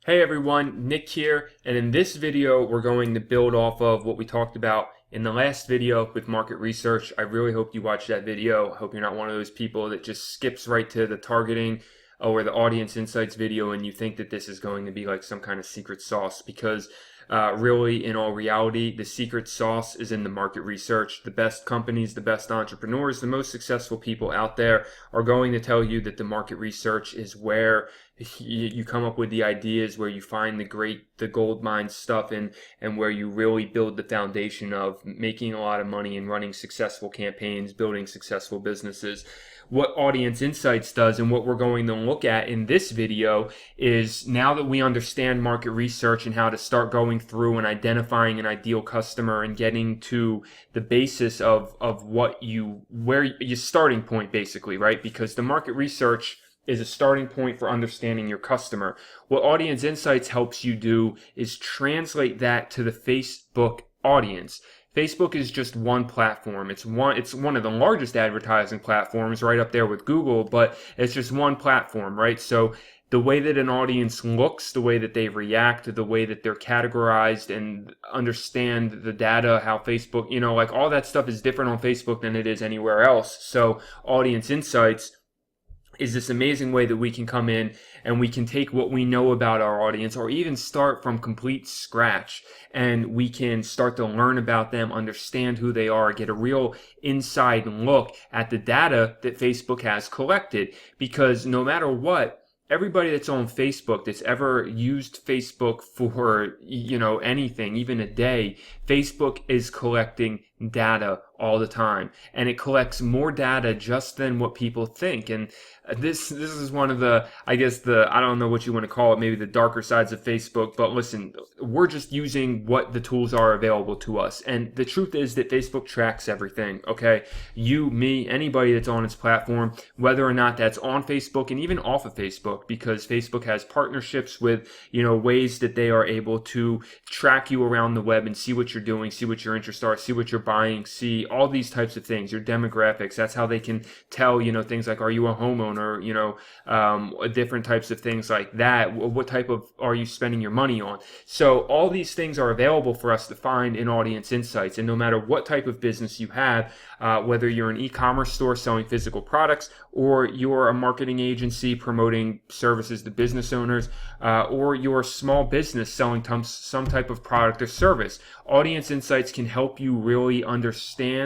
Hey everyone, Nick here, and in this video we're going to build off of what we talked about in the last video with market research. I really hope you watched that video. I hope you're not one of those people that just skips right to the targeting or the audience insights video and you think that this is going to be like some kind of secret sauce, because really, in all reality, the secret sauce is in the market research. The best companies, the best entrepreneurs, the most successful people out there are going to tell you that the market research is where you come up with the ideas, where you find the gold mine stuff, and where you really build the foundation of making a lot of money and running successful campaigns, building successful businesses. What Audience Insights does, and what we're going to look at in this video, is now that we understand market research and how to start going through and identifying an ideal customer and getting to the basis of where your starting point, basically, right? Because the market research is a starting point for understanding your customer. What Audience Insights helps you do is translate that to the Facebook audience. Facebook is just one platform. It's one of the largest advertising platforms, right up there with Google, but it's just one platform, right? So the way that an audience looks, the way that they react, the way that they're categorized and understand the data, how Facebook, like all that stuff is different on Facebook than it is anywhere else. So Audience Insights is this amazing way that we can come in and we can take what we know about our audience, or even start from complete scratch, and we can start to learn about them, understand who they are, get a real inside look at the data that Facebook has collected. Because no matter what, everybody that's on Facebook, that's ever used Facebook for, anything, even a day, Facebook is collecting data all the time, and it collects more data just than what people think. And this is one of the, I don't know what you want to call it, maybe the darker sides of Facebook. But listen, we're just using what the tools are available to us, and the truth is that Facebook tracks everything. Okay, you, me, anybody that's on its platform, whether or not that's on Facebook and even off of Facebook, because Facebook has partnerships with ways that they are able to track you around the web and see what you're doing, see what your interests are, see what you're buying, see all these types of things, your demographics. That's how they can tell, things like, are you a homeowner, different types of things like that. What type of are you spending your money on? So all these things are available for us to find in Audience Insights. And no matter what type of business you have, whether you're an e-commerce store selling physical products, or you're a marketing agency promoting services to business owners, or you're a small business selling some type of product or service, Audience Insights can help you really understand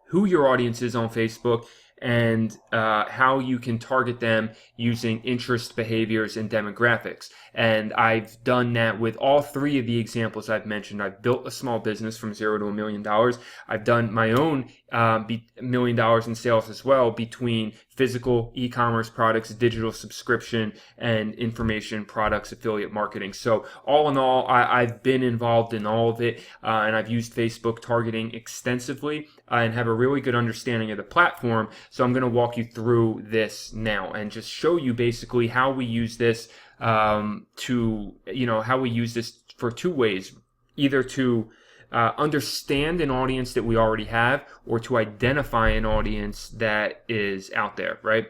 who your audience is on Facebook, and how you can target them using interest, behaviors, and demographics. And I've done that with all three of the examples I've mentioned. I've built a small business from $0 to $1 million. I've done my own $1 million in sales as well, between physical e-commerce products, digital subscription, and information products, affiliate marketing. So all in all, I've been involved in all of it, and I've used Facebook targeting extensively, and have a really good understanding of the platform. So I'm going to walk you through this now and just show you basically how we use this how we use this for two ways: either to understand an audience that we already have, or to identify an audience that is out there, right?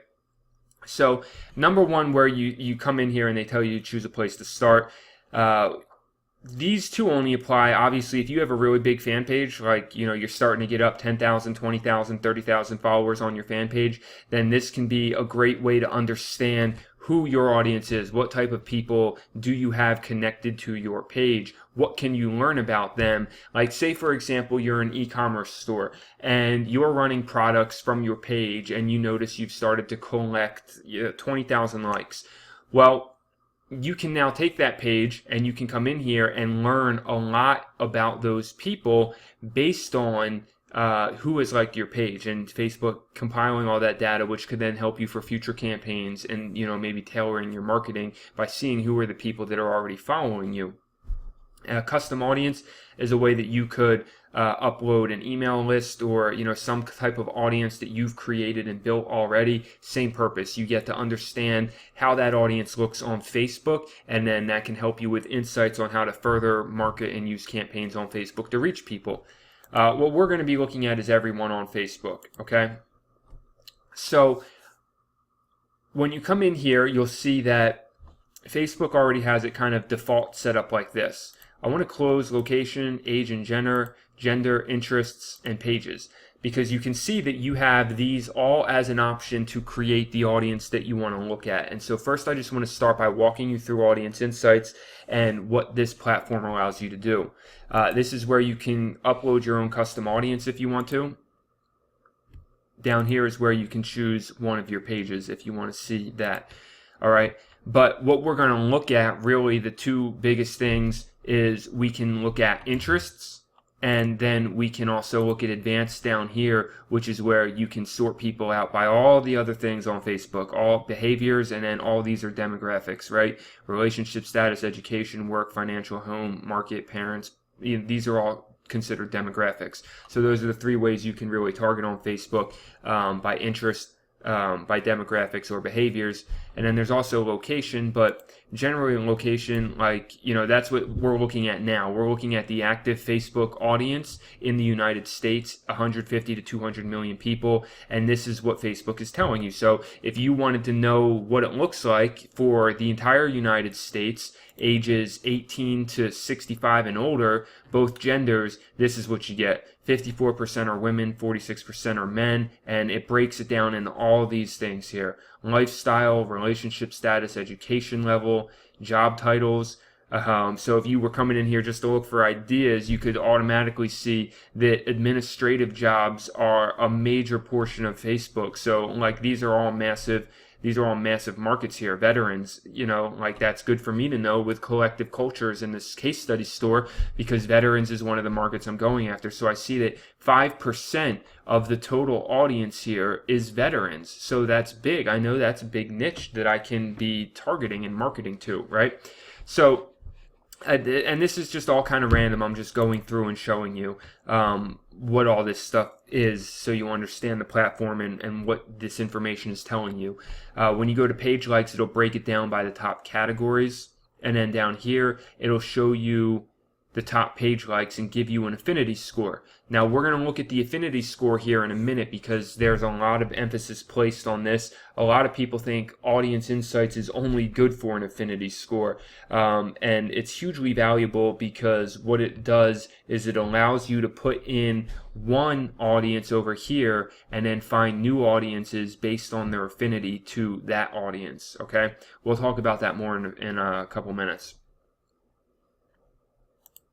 So number one, where you come in here and they tell you to choose a place to start, these two only apply, obviously, if you have a really big fan page, like, you're starting to get up 10,000, 20,000, 30,000 followers on your fan page, then this can be a great way to understand who your audience is. What type of people do you have connected to your page? What can you learn about them? Like, say, for example, you're an e-commerce store and you're running products from your page, and you notice you've started to collect 20,000 likes. Well, you can now take that page and you can come in here and learn a lot about those people based on who has liked your page, and Facebook compiling all that data, which could then help you for future campaigns and maybe tailoring your marketing by seeing who are the people that are already following you. A custom audience is a way that you could upload an email list, or some type of audience that you've created and built already. Same purpose. You get to understand how that audience looks on Facebook, and then that can help you with insights on how to further market and use campaigns on Facebook to reach people. What we're going to be looking at is everyone on Facebook. Okay, so when you come in here, you'll see that Facebook already has it kind of default set up like this. I want to close location, age and gender, interests, and pages, because you can see that you have these all as an option to create the audience that you want to look at. And so first I just want to start by walking you through Audience Insights and what this platform allows you to do. This is where you can upload your own custom audience if you want to. Down here is where you can choose one of your pages if you want to see that. All right. But what we're going to look at, really the two biggest things, is we can look at interests, and then we can also look at advanced down here, which is where you can sort people out by all the other things on Facebook, all behaviors, and then all these are demographics, right? Relationship status, education, work, financial, home, market, parents. These are all considered demographics. So those are the three ways you can really target on Facebook, by interest, by demographics or behaviors. And then there's also location, but generally in location, that's what we're looking at now. We're looking at the active Facebook audience in the United States, 150 to 200 million people, and this is what Facebook is telling you. So if you wanted to know what it looks like for the entire United States, ages 18 to 65 and older, both genders, this is what you get. 54% are women, 46% are men, and it breaks it down into all these things here. Lifestyle, relationship status, education level, job titles. So if you were coming in here just to look for ideas, you could automatically see that administrative jobs are a major portion of Facebook. So these are all massive markets here. Veterans, that's good for me to know with Collective Cultures in this case study store, because veterans is one of the markets I'm going after. So I see that 5% of the total audience here is veterans. So that's big. I know that's a big niche that I can be targeting and marketing to, right? So, and this is just all kind of random. I'm just going through and showing you what all this stuff is, so you understand the platform and what this information is telling you. When you go to page likes, it'll break it down by the top categories, and then down here it'll show you the top page likes and give you an affinity score. Now we're going to look at the affinity score here in a minute, because there's a lot of emphasis placed on this. A lot of people think Audience Insights is only good for an affinity score, and it's hugely valuable, because what it does is it allows you to put in one audience over here and then find new audiences based on their affinity to that audience. Okay, we'll talk about that more in a couple minutes.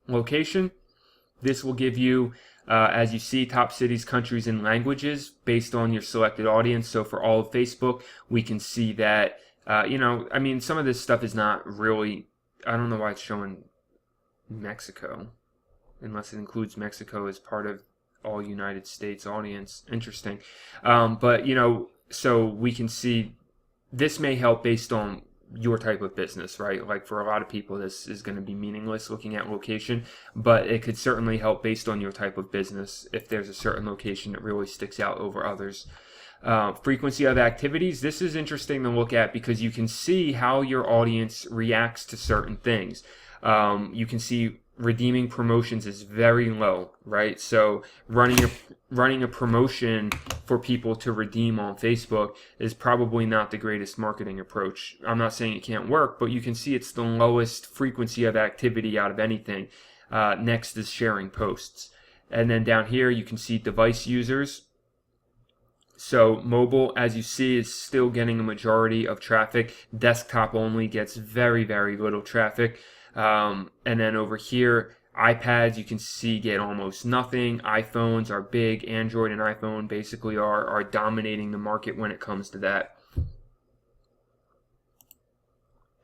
Location, this will give you, as you see, top cities, countries, and languages based on your selected audience. So for all of Facebook, we can see that, some of this stuff is not really, I don't know why it's showing Mexico, unless it includes Mexico as part of all United States audience. Interesting. So we can see this may help based on your type of business, right? Like for a lot of people, this is going to be meaningless looking at location, but it could certainly help based on your type of business if there's a certain location that really sticks out over others. Frequency of activities. This is interesting to look at, because you can see how your audience reacts to certain things. You can see redeeming promotions is very low, right? So running a promotion for people to redeem on Facebook is probably not the greatest marketing approach. I'm not saying it can't work, but you can see it's the lowest frequency of activity out of anything. Next is sharing posts. And then down here you can see device users. So mobile, as you see, is still getting a majority of traffic. Desktop only gets very, very little traffic. And then over here, iPads, you can see, get almost nothing. iPhones are big. Android and iPhone basically are dominating the market when it comes to that.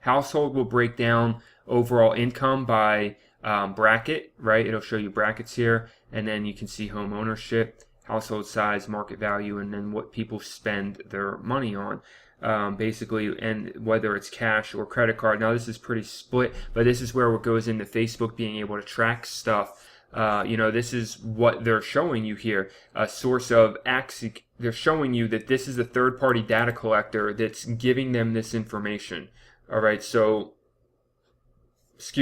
Household will break down overall income by bracket, right? It'll show you brackets here, and then you can see home ownership, household size, market value, and then what people spend their money on. Basically, and whether it's cash or credit card. Now this is pretty split, but this is where it goes into Facebook being able to track stuff. This is what they're showing you here. A source of access. They're showing you that this is a third-party data collector that's giving them this information. All right, so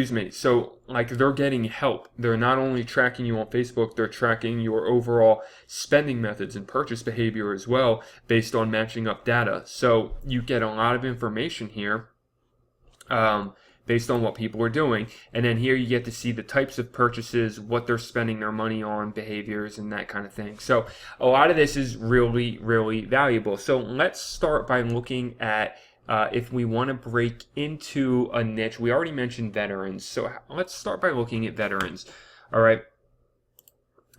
they're getting help. They're not only tracking you on Facebook, they're tracking your overall spending methods and purchase behavior as well, based on matching up data. So you get a lot of information here based on what people are doing. And then here you get to see the types of purchases, what they're spending their money on, behaviors, and that kind of thing. So a lot of this is really, really valuable. So let's start by looking at if we want to break into a niche. We already mentioned veterans. So let's start by looking at veterans. All right.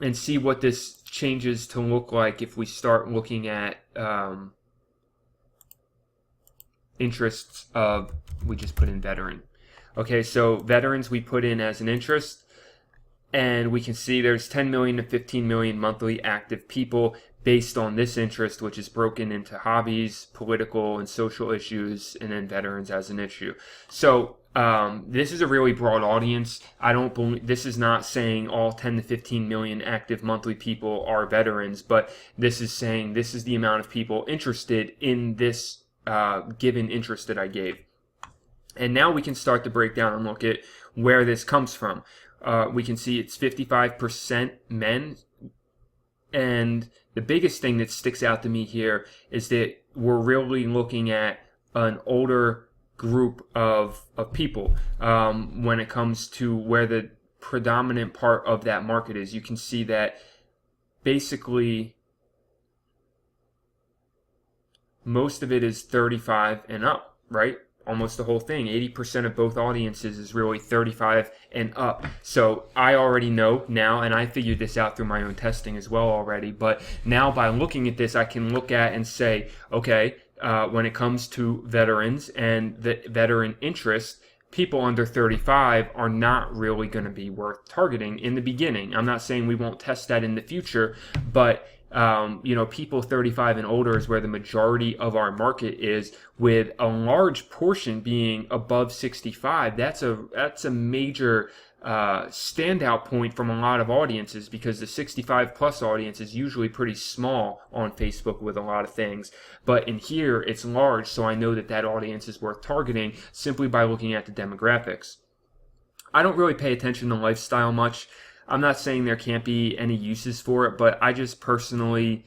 And see what this changes to look like if we start looking at interests of, we just put in veteran. Okay, so veterans we put in as an interest, and we can see there's 10 million to 15 million monthly active people based on this interest, which is broken into hobbies, political and social issues, and then veterans as an issue. So this is a really broad audience. I don't believe this is not saying all 10 to 15 million active monthly people are veterans, but this is saying this is the amount of people interested in this given interest that I gave. And now we can start to break down and look at where this comes from. We can see it's 55% men. And the biggest thing that sticks out to me here is that we're really looking at an older group of people when it comes to where the predominant part of that market is. You can see that basically most of it is 35 and up, right? Almost the whole thing. 80% of both audiences is really 35 and up. So I already know now, and I figured this out through my own testing as well already, but now by looking at this, I can look at and say, okay, when it comes to veterans and the veteran interest, people under 35 are not really going to be worth targeting in the beginning. I'm not saying we won't test that in the future, but people 35 and older is where the majority of our market is, with a large portion being above 65. That's a major standout point from a lot of audiences, because the 65 plus audience is usually pretty small on Facebook with a lot of things. But in here, it's large, so I know that that audience is worth targeting simply by looking at the demographics. I don't really pay attention to lifestyle much. I'm not saying there can't be any uses for it, but I just personally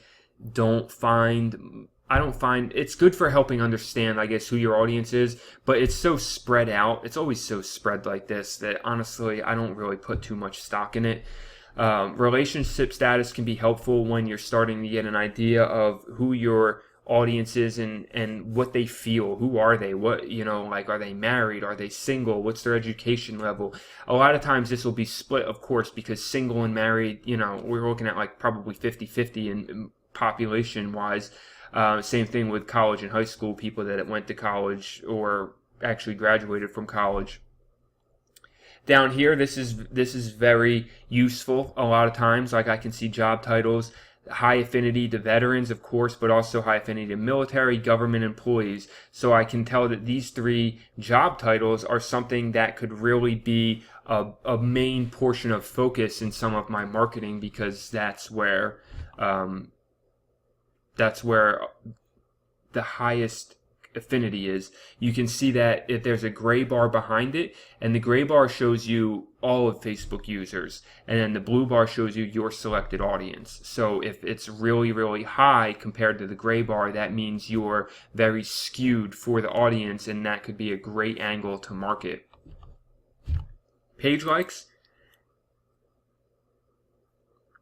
don't find it's good for helping understand, I guess, who your audience is, but it's so spread out. It's always so spread like this that honestly, I don't really put too much stock in it. Relationship status can be helpful when you're starting to get an idea of who your audience is and what they feel. Who are they? What, are they married? Are they single? What's their education level? A lot of times this will be split, of course, because single and married, we're looking at like probably 50-50 in population wise. Same thing with college and high school, people that went to college or actually graduated from college. Down here, this is very useful a lot of times. Like I can see job titles, high affinity to veterans, of course, but also high affinity to military, government employees. So I can tell that these three job titles are something that could really be a main portion of focus in some of my marketing, because that's where the highest affinity is. You can see that if there's a gray bar behind it, and the gray bar shows you all of Facebook users, and then the blue bar shows you your selected audience. So if it's really, really high compared to the gray bar, that means you're very skewed for the audience, and that could be a great angle to market. Page likes.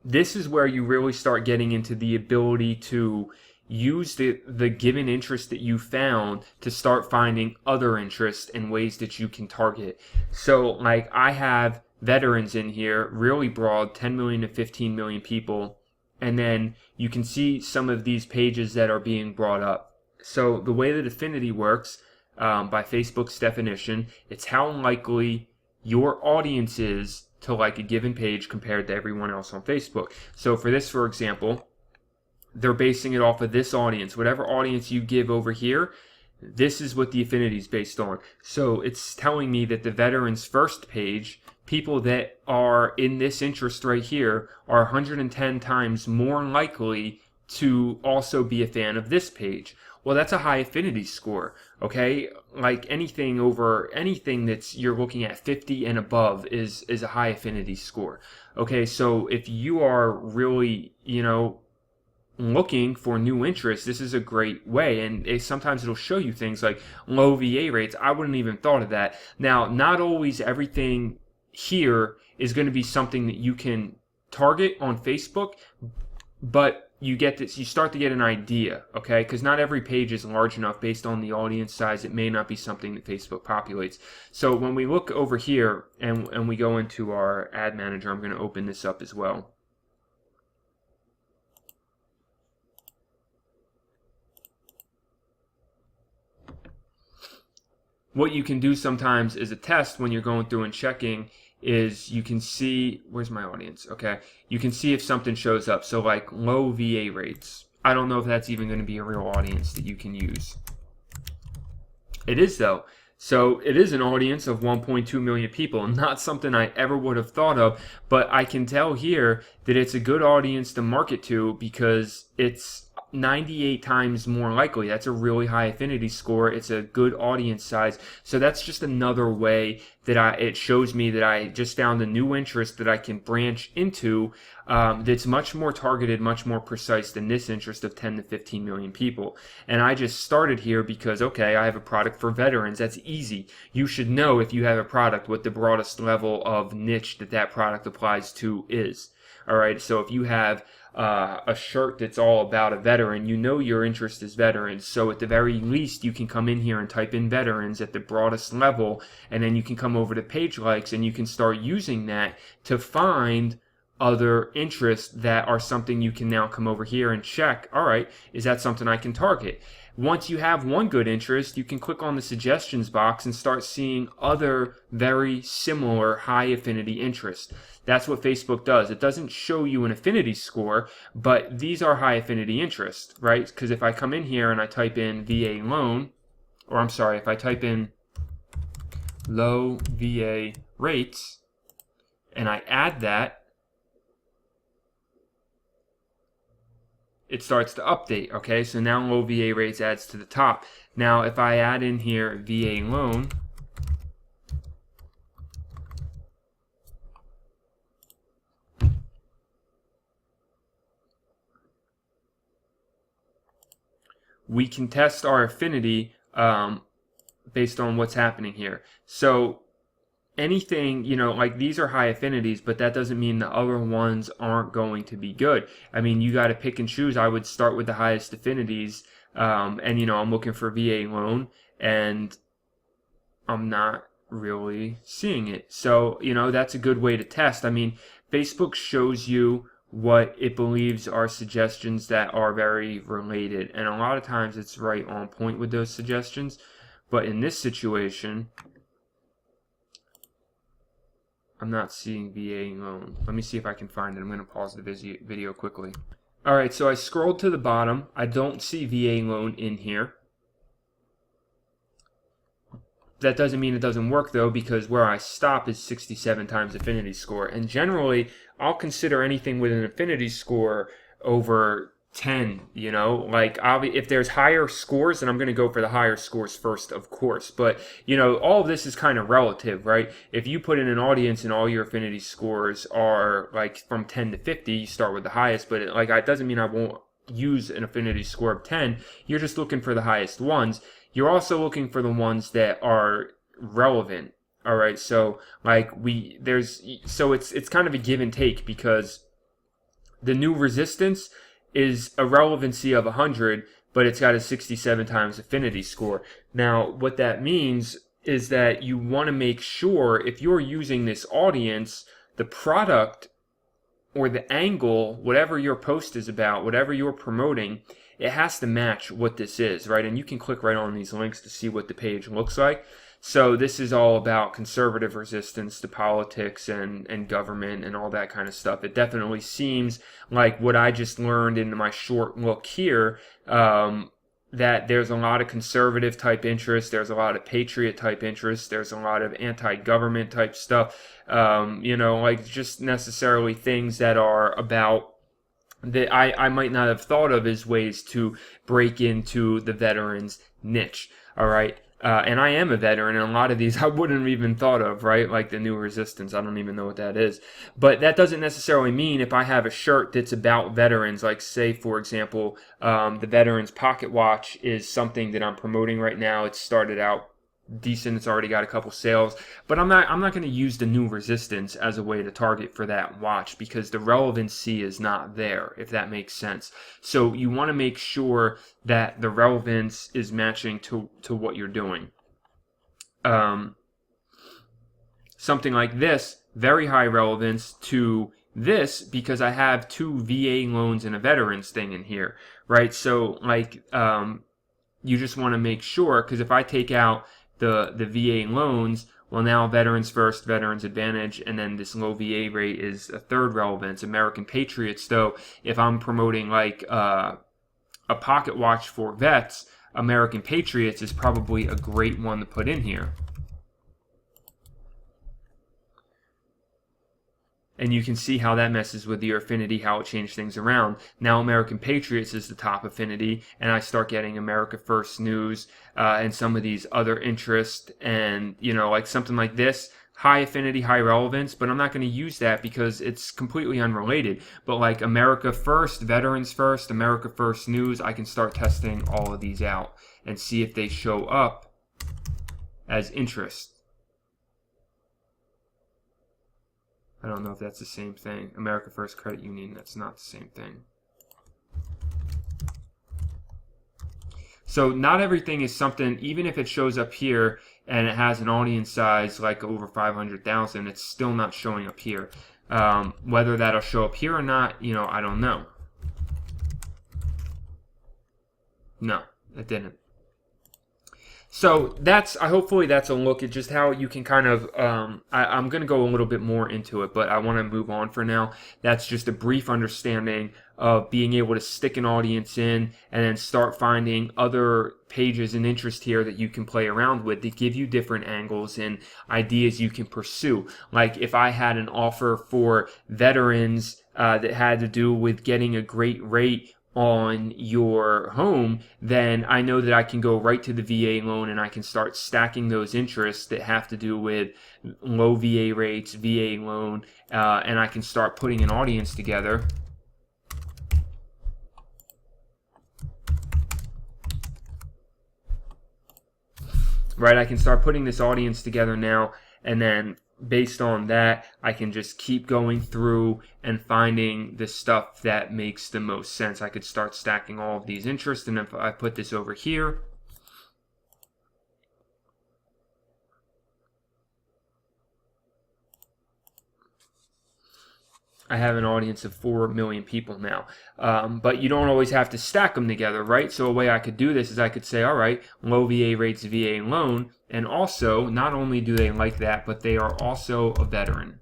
This is where you really start getting into the ability to use the given interest that you found to start finding other interests and ways that you can target. So like I have veterans in here, really broad, 10 million to 15 million people. And then you can see some of these pages that are being brought up. So the way that affinity works, by Facebook's definition, it's how likely your audience is to like a given page compared to everyone else on Facebook. So for this, for example, they're basing it off of this audience. Whatever audience you give over here, this is what the affinity is based on. So it's telling me that the veterans first page, people that are in this interest right here, are 110 times more likely to also be a fan of this page. Well, that's a high affinity score, okay? Like anything that's you're looking at 50 and above is a high affinity score. Okay, so if you are really, looking for new interest, this is a great way. And sometimes it'll show you things like low VA rates. I wouldn't even thought of that. Now, not always everything here is going to be something that you can target on Facebook, but you start to get an idea, okay? Because not every page is large enough based on the audience size. It may not be something that Facebook populates. So when we look over here and we go into our ad manager, I'm going to open this up as well. What you can do sometimes as a test when you're going through and checking is you can see, where's my audience? Okay, you can see if something shows up. So like low VA rates. I don't know if that's even going to be a real audience that you can use. It is though. So it is an audience of 1.2 million people, not something I ever would have thought of, but I can tell here that it's a good audience to market to because it's 98 times more likely. That's a really high affinity score. It's a good audience size. So that's just another way that it shows me that I just found a new interest that I can branch into that's much more targeted, much more precise than this interest of 10 to 15 million people. And I just started here because, okay, I have a product for veterans. That's easy. You should know if you have a product what the broadest level of niche that product applies to is. All right, so if you have a shirt that's all about a veteran, you know your interest is veterans. So at the very least, you can come in here and type in veterans at the broadest level, and then you can come over to page likes and you can start using that to find other interests that are something you can now come over here and check. All right, is that something I can target? Once you have one good interest, you can click on the suggestions box and start seeing other very similar high affinity interests. That's what Facebook does. It doesn't show you an affinity score, but these are high affinity interests, right? Because if I come in here and I type in VA loan, or I'm sorry, if I type in low VA rates and I add that, it starts to update, okay? So now low VA rates adds to the top. Now, if I add in here VA loan, we can test our affinity based on what's happening here. So anything, like these are high affinities, but that doesn't mean the other ones aren't going to be good. I mean, you got to pick and choose. I would start with the highest affinities, and I'm looking for VA loan, and I'm not really seeing it. So, that's a good way to test. I mean, Facebook shows you what it believes are suggestions that are very related, and a lot of times it's right on point with those suggestions. But in this situation, I'm not seeing VA loan. Let me see if I can find it. I'm going to pause the video quickly. Alright, so I scrolled to the bottom. I don't see VA loan in here. That doesn't mean it doesn't work though, because where I stop is 67 times affinity score. And generally, I'll consider anything with an affinity score over 10, like if there's higher scores, then I'm going to go for the higher scores first, of course. But, all of this is kind of relative, right? If you put in an audience and all your affinity scores are like from 10 to 50, you start with the highest, but it doesn't mean I won't use an affinity score of 10. You're just looking for the highest ones. You're also looking for the ones that are relevant. All right. So it's kind of a give and take, because the new resistance is a relevancy of 100, but it's got a 67 times affinity score. Now, what that means is that you want to make sure if you're using this audience, the product or the angle, whatever your post is about, whatever you're promoting, it has to match what this is, right? And you can click right on these links to see what the page looks like. So this is all about conservative resistance to politics and government and all that kind of stuff. It definitely seems like what I just learned in my short look here, that there's a lot of conservative type interest, there's a lot of patriot type interest, there's a lot of anti-government type stuff, just necessarily things that are about that I might not have thought of as ways to break into the veterans niche. All right. And I am a veteran, and a lot of these I wouldn't have even thought of, right? Like the New Resistance, I don't even know what that is. But that doesn't necessarily mean if I have a shirt that's about veterans, like say, for example, the Veterans Pocket Watch is something that I'm promoting right now. It started out decent. It's already got a couple sales, but I'm not going to use the New Resistance as a way to target for that watch because the relevancy is not there, if that makes sense. So you want to make sure that the relevance is matching to what you're doing. Something like this, very high relevance to this because I have 2 VA loans and a veterans thing in here, right? So like you just want to make sure, because if I take out the VA loans, well, now Veterans First, Veterans Advantage, and then this low VA rate is a third relevance. American Patriots, though, if I'm promoting like a pocket watch for vets, American Patriots is probably a great one to put in here. And you can see how that messes with your affinity, how it changed things around. Now American Patriots is the top affinity, and I start getting America First News and some of these other interests, and like something like this, high affinity, high relevance, but I'm not going to use that because it's completely unrelated. But like America First, Veterans First, America First News, I can start testing all of these out and see if they show up as interest. I don't know if that's the same thing. America First Credit Union, that's not the same thing. So not everything is something, even if it shows up here and it has an audience size like over 500,000, it's still not showing up here. Whether that'll show up here or not, I don't know. No, it didn't. So hopefully that's a look at just how you can kind of, I'm going to go a little bit more into it, but I want to move on for now. That's just a brief understanding of being able to stick an audience in and then start finding other pages and interest here that you can play around with that give you different angles and ideas you can pursue. Like if I had an offer for veterans that had to do with getting a great rate on your home, then I know that I can go right to the VA loan and I can start stacking those interests that have to do with low VA rates, VA loan, and I can start putting an audience together. Right, I can start putting this audience together now, and then based on that, I can just keep going through and finding the stuff that makes the most sense. I could start stacking all of these interests, and if I put this over here, I have an audience of 4 million people now. But you don't always have to stack them together, right? So a way I could do this is I could say, all right, low VA rates, VA loan, and also, not only do they like that, but they are also a veteran.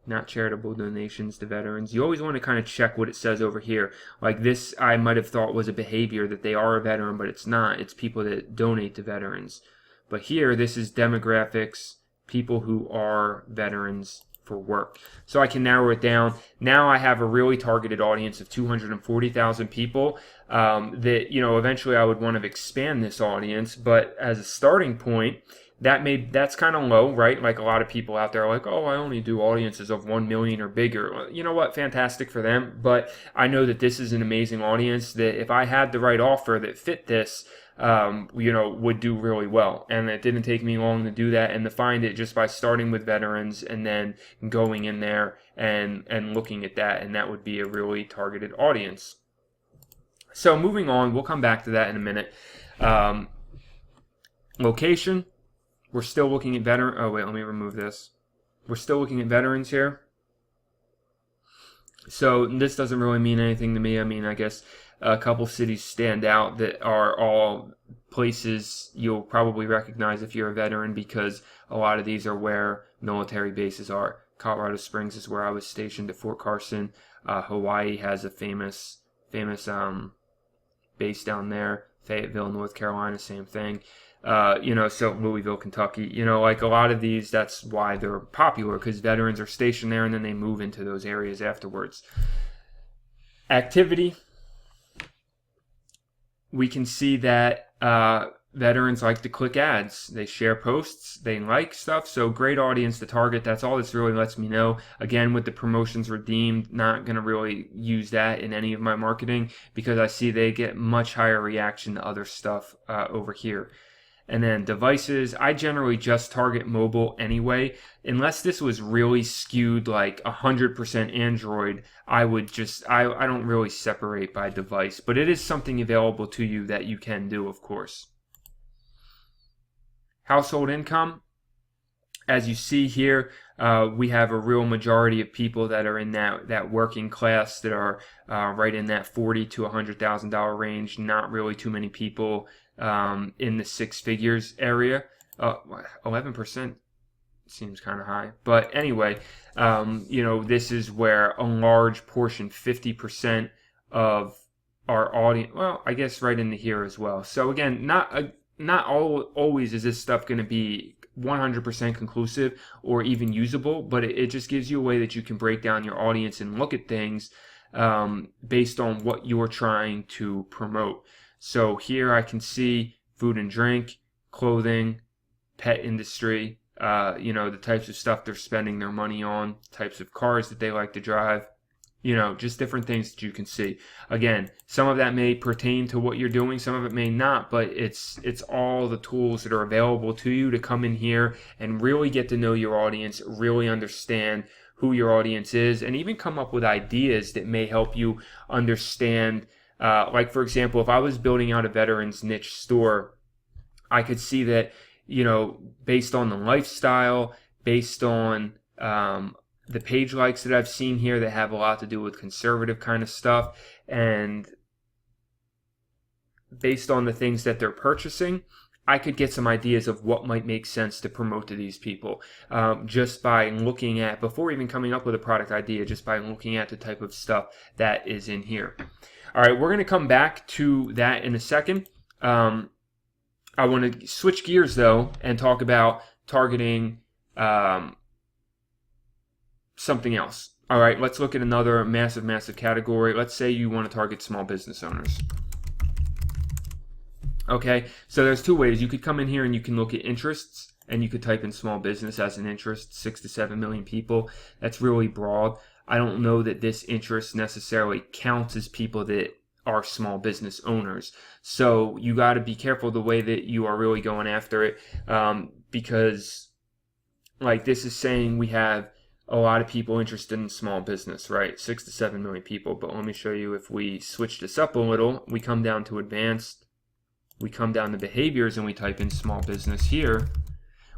Not charitable donations to veterans. You always want to kind of check what it says over here. Like this, I might have thought was a behavior that they are a veteran, but it's not. It's people that donate to veterans. But here, this is demographics, people who are veterans for work. So I can narrow it down. Now I have a really targeted audience of 240,000 people that, eventually I would want to expand this audience. But as a starting point, that's kind of low, right? Like a lot of people out there are like, oh, I only do audiences of 1 million or bigger. Well, you know what? Fantastic for them. But I know that this is an amazing audience that if I had the right offer that fit this, would do really well. And it didn't take me long to do that and to find it just by starting with veterans and then going in there and looking at that. And that would be a really targeted audience. So moving on, we'll come back to that in a minute. Location. We're still looking at veteran. Oh, wait, let me remove this. We're still looking at veterans here. So this doesn't really mean anything to me. I mean, I guess a couple cities stand out that are all places you'll probably recognize if you're a veteran because a lot of these are where military bases are. Colorado Springs is where I was stationed at Fort Carson. Hawaii has a famous base down there. Fayetteville, North Carolina, same thing. So Louisville, Kentucky, like a lot of these, that's why they're popular because veterans are stationed there and then they move into those areas afterwards. Activity. we can see that veterans like to click ads. They share posts, they like stuff, so great audience to target. That's all this really lets me know. Again, with the promotions redeemed, not going to really use that in any of my marketing because I see they get much higher reaction to other stuff over here. And then devices, I generally just target mobile anyway. Unless this was really skewed like 100% Android, I don't really separate by device. But it is something available to you that you can do, of course. Household income, as you see here, we have a real majority of people that are in that working class that are right in that $40,000 to $100,000 range. Not really too many people in the six figures area. 11% seems kind of high, but anyway, this is where a large portion, 50% of our audience, well, I guess right into here as well. So again, always is this stuff going to be 100% conclusive or even usable, but it just gives you a way that you can break down your audience and look at things based on what you're trying to promote. So here I can see food and drink, clothing, pet industry, the types of stuff they're spending their money on, types of cars that they like to drive, just different things that you can see. Again, some of that may pertain to what you're doing, some of it may not, but it's all the tools that are available to you to come in here and really get to know your audience, really understand who your audience is, and even come up with ideas that may help you understand. Like, for example, if I was building out a veterans niche store, I could see that, based on the lifestyle, based on the page likes that I've seen here that have a lot to do with conservative kind of stuff, and based on the things that they're purchasing, I could get some ideas of what might make sense to promote to these people just by looking at, before even coming up with a product idea, just by looking at the type of stuff that is in here. All right, we're going to come back to that in a second. I want to switch gears, though, and talk about targeting something else. All right, let's look at another massive category. Let's say you want to target small business owners. Okay, so there's two ways. You could come in here and you can look at interests, and you could type in small business as an interest, 6 to 7 million people. That's really broad. I don't know that this interest necessarily counts as people that are small business owners. So you got to be careful the way that you are really going after it, because like this is saying we have a lot of people interested in small business, right? 6 to 7 million people. But let me show you, if we switch this up a little, we come down to advanced, we come down to behaviors, and we type in small business here,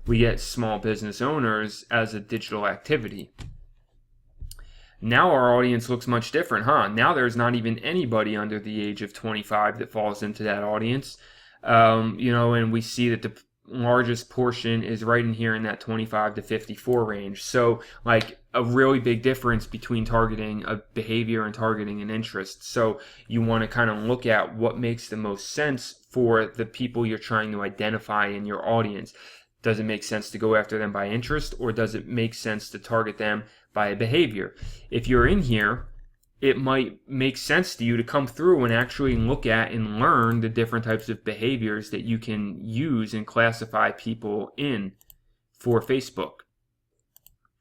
we get small business owners as a digital activity. Now our audience looks much different, huh? Now there's not even anybody under the age of 25 that falls into that audience. And we see that the largest portion is right in here in that 25 to 54 range. So like a really big difference between targeting a behavior and targeting an interest. So you want to kind of look at what makes the most sense for the people you're trying to identify in your audience. Does it make sense to go after them by interest, or does it make sense to target them by a behavior? If you're in here, it might make sense to you to come through and actually look at and learn the different types of behaviors that you can use and classify people in for Facebook.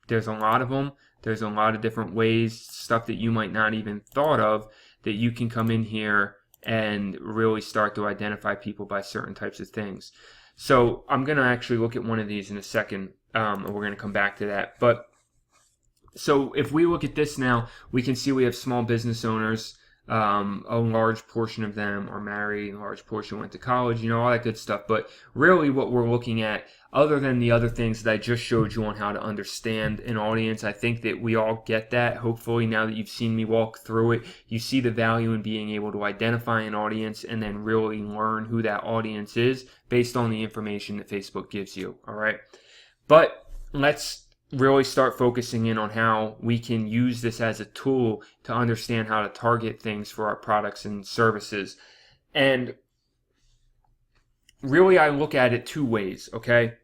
There's a lot of them. There's a lot of different ways, stuff that you might not even thought of, that you can come in here and really start to identify people by certain types of things. So I'm going to actually look at one of these in a second, and we're going to come back to that. But so if we look at this now, we can see we have small business owners. A large portion of them are married, a large portion went to college, all that good stuff. But really what we're looking at, other than the other things that I just showed you on how to understand an audience, I think that we all get that. Hopefully now that you've seen me walk through it, you see the value in being able to identify an audience and then really learn who that audience is based on the information that Facebook gives you. All right. But let's really start focusing in on how we can use this as a tool to understand how to target things for our products and services. And really, I look at it two ways, okay?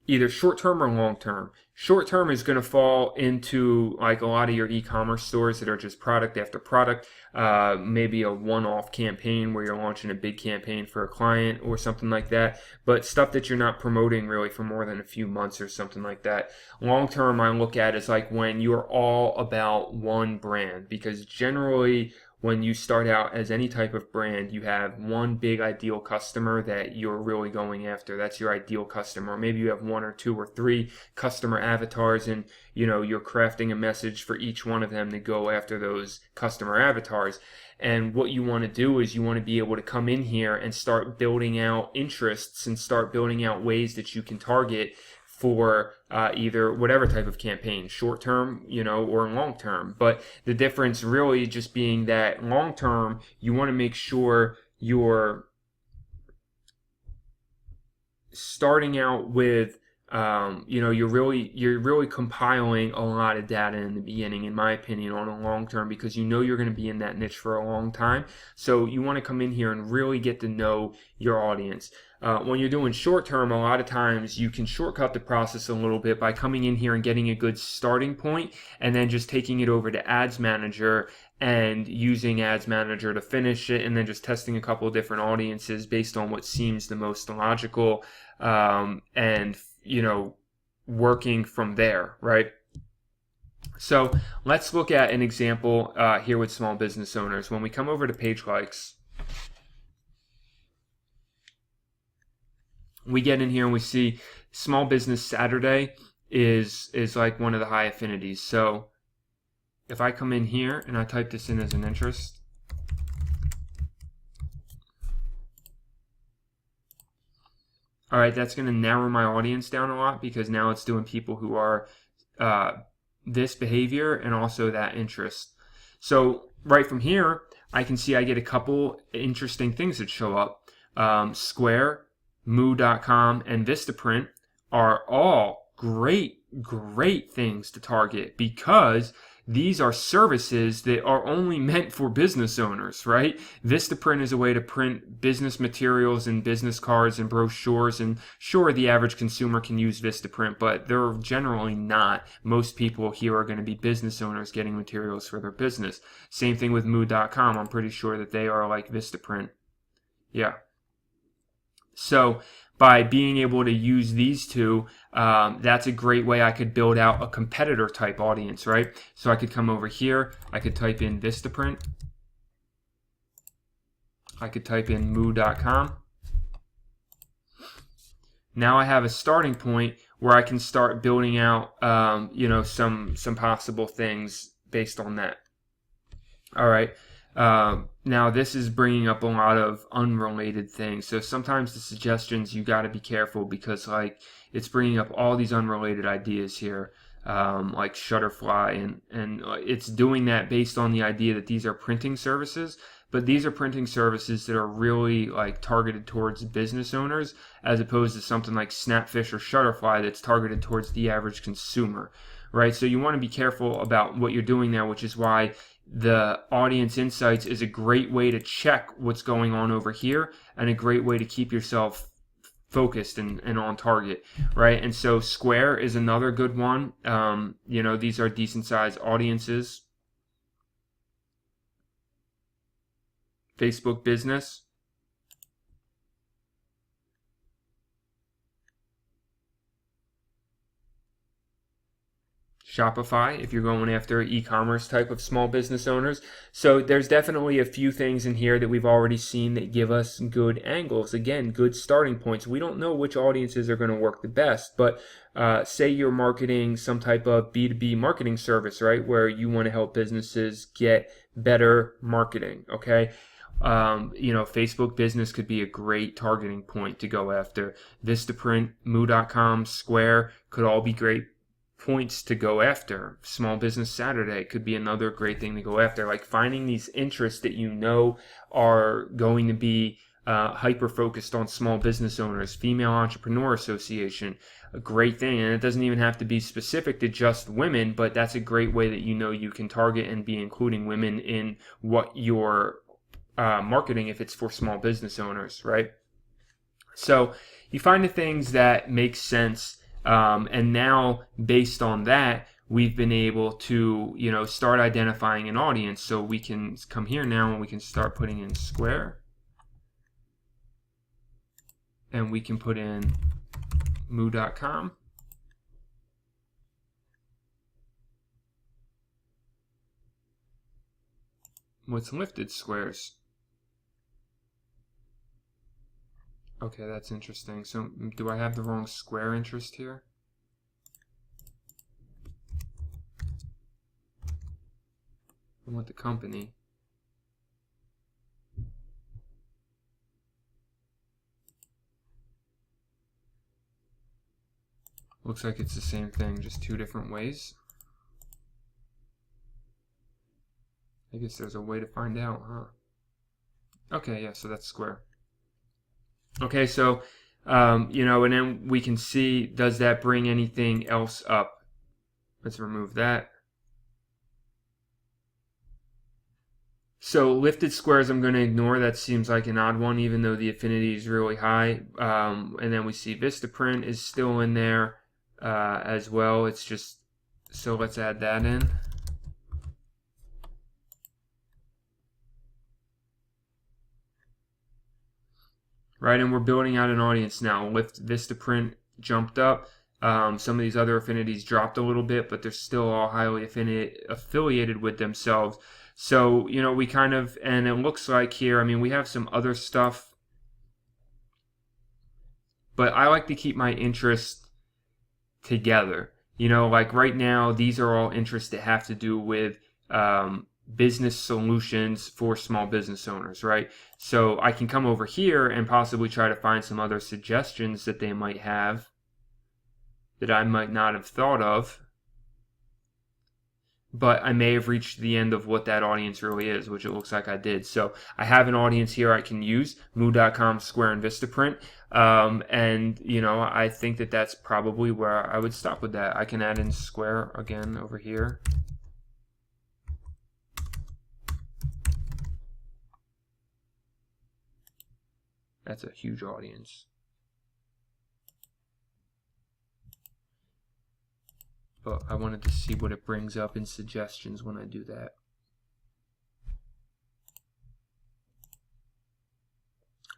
either short term or long term. Short term is going to fall into like a lot of your e-commerce stores that are just product after product. Maybe a one-off campaign where you're launching a big campaign for a client or something like that, but stuff that you're not promoting really for more than a few months or something like that. Long term, I look at is like when you're all about one brand, because generally when you start out as any type of brand, you have one big ideal customer that you're really going after. That's your ideal customer. Maybe you have one or two or three customer avatars, and you're crafting a message for each one of them to go after those customer avatars. And what you want to do is you want to be able to come in here and start building out interests and start building out ways that you can target for either whatever type of campaign, short term, or long term. But the difference really just being that long term, you want to make sure you're starting out with you're really compiling a lot of data in the beginning, in my opinion, on a long term, because you're going to be in that niche for a long time. So you want to come in here and really get to know your audience. When you're doing short term, a lot of times you can shortcut the process a little bit by coming in here and getting a good starting point, and then just taking it over to Ads Manager and using Ads Manager to finish it, and then just testing a couple of different audiences based on what seems the most logical, and working from there, right? So let's look at an example here with small business owners. When we come over to page likes, we get in here and we see Small Business Saturday is like one of the high affinities. So if I come in here and I type this in as an interest, all right, that's going to narrow my audience down a lot, because now it's doing people who are this behavior and also that interest. So right from here, I can see I get a couple interesting things that show up. Square, Moo.com, and Vistaprint are all great things to target, because these are services that are only meant for business owners, right? Vistaprint is a way to print business materials and business cards and brochures, and sure, the average consumer can use Vistaprint, but they're generally not. Most people here are going to be business owners getting materials for their business. Same thing with Moo.com. I'm pretty sure that they are like Vistaprint. Yeah. So by being able to use these two, that's a great way I could build out a competitor type audience, right? So I could come over here, I could type in Vistaprint, I could type in Moo.com. Now I have a starting point where I can start building out, some possible things based on that. All right. Now this is bringing up a lot of unrelated things. So sometimes the suggestions, you got to be careful, because like it's bringing up all these unrelated ideas here, like Shutterfly, and it's doing that based on the idea that these are printing services. But these are printing services that are really like targeted towards business owners, as opposed to something like Snapfish or Shutterfly that's targeted towards the average consumer, right? So you want to be careful about what you're doing there, which is why the audience insights is a great way to check what's going on over here, and a great way to keep yourself focused and on target, right? And so Square is another good one. These are decent sized audiences. Facebook Business. Shopify, if you're going after e-commerce type of small business owners. So there's definitely a few things in here that we've already seen that give us good angles. Again, good starting points. We don't know which audiences are going to work the best, but say you're marketing some type of B2B marketing service, right, where you want to help businesses get better marketing, okay? Facebook Business could be a great targeting point to go after. Vistaprint, Moo.com, Square could all be great points to go after. Small Business Saturday could be another great thing to go after. Like finding these interests that are going to be hyper focused on small business owners. Female Entrepreneur Association, a great thing, and it doesn't even have to be specific to just women, but that's a great way that you can target and be including women in what you're marketing if it's for small business owners, right? So you find the things that make sense And now, based on that, we've been able to, start identifying an audience. So we can come here now and we can start putting in Square. And we can put in moo.com. What's Lifted Squares? Okay, that's interesting. So do I have the wrong Square interest here? I want the company. Looks like it's the same thing, just two different ways. I guess there's a way to find out, huh? Okay, yeah, so that's Square. Okay, so, and then we can see, does that bring anything else up? Let's remove that. So Lifted Squares I'm going to ignore. That seems like an odd one, even though the affinity is really high. And then we see Vistaprint is still in there as well. It's just, so let's add that in. Right, and we're building out an audience now. Vistaprint jumped up. Some of these other affinities dropped a little bit, but they're still all highly affiliated with themselves. So, we kind of, and it looks like here, I mean, we have some other stuff, but I like to keep my interests together. Like right now, these are all interests that have to do with business solutions for small business owners, right? So I can come over here and possibly try to find some other suggestions that they might have that I might not have thought of, but I may have reached the end of what that audience really is, which it looks like I did. So I have an audience here I can use, moo.com, Square, and Vistaprint. And, I think that that's probably where I would stop with that. I can add in Square again over here. That's a huge audience. But I wanted to see what it brings up in suggestions when I do that.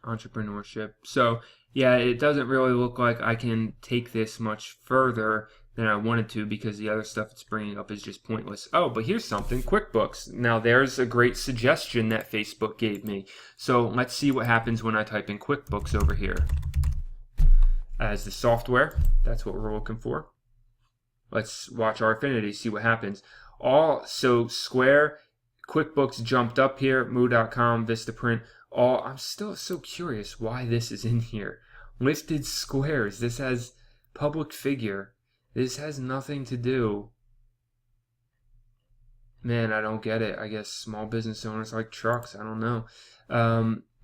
Entrepreneurship. So yeah, it doesn't really look like I can take this much further than I wanted to, because the other stuff it's bringing up is just pointless. Oh, but here's something, QuickBooks. Now there's a great suggestion that Facebook gave me. So let's see what happens when I type in QuickBooks over here. As the software, that's what we're looking for. Let's watch our affinity, see what happens. So Square, QuickBooks jumped up here, moo.com, Vistaprint. I'm still so curious why this is in here. Lifted Squares, this has public figure. This has nothing to do. Man, I don't get it. I guess small business owners like trucks. I don't know.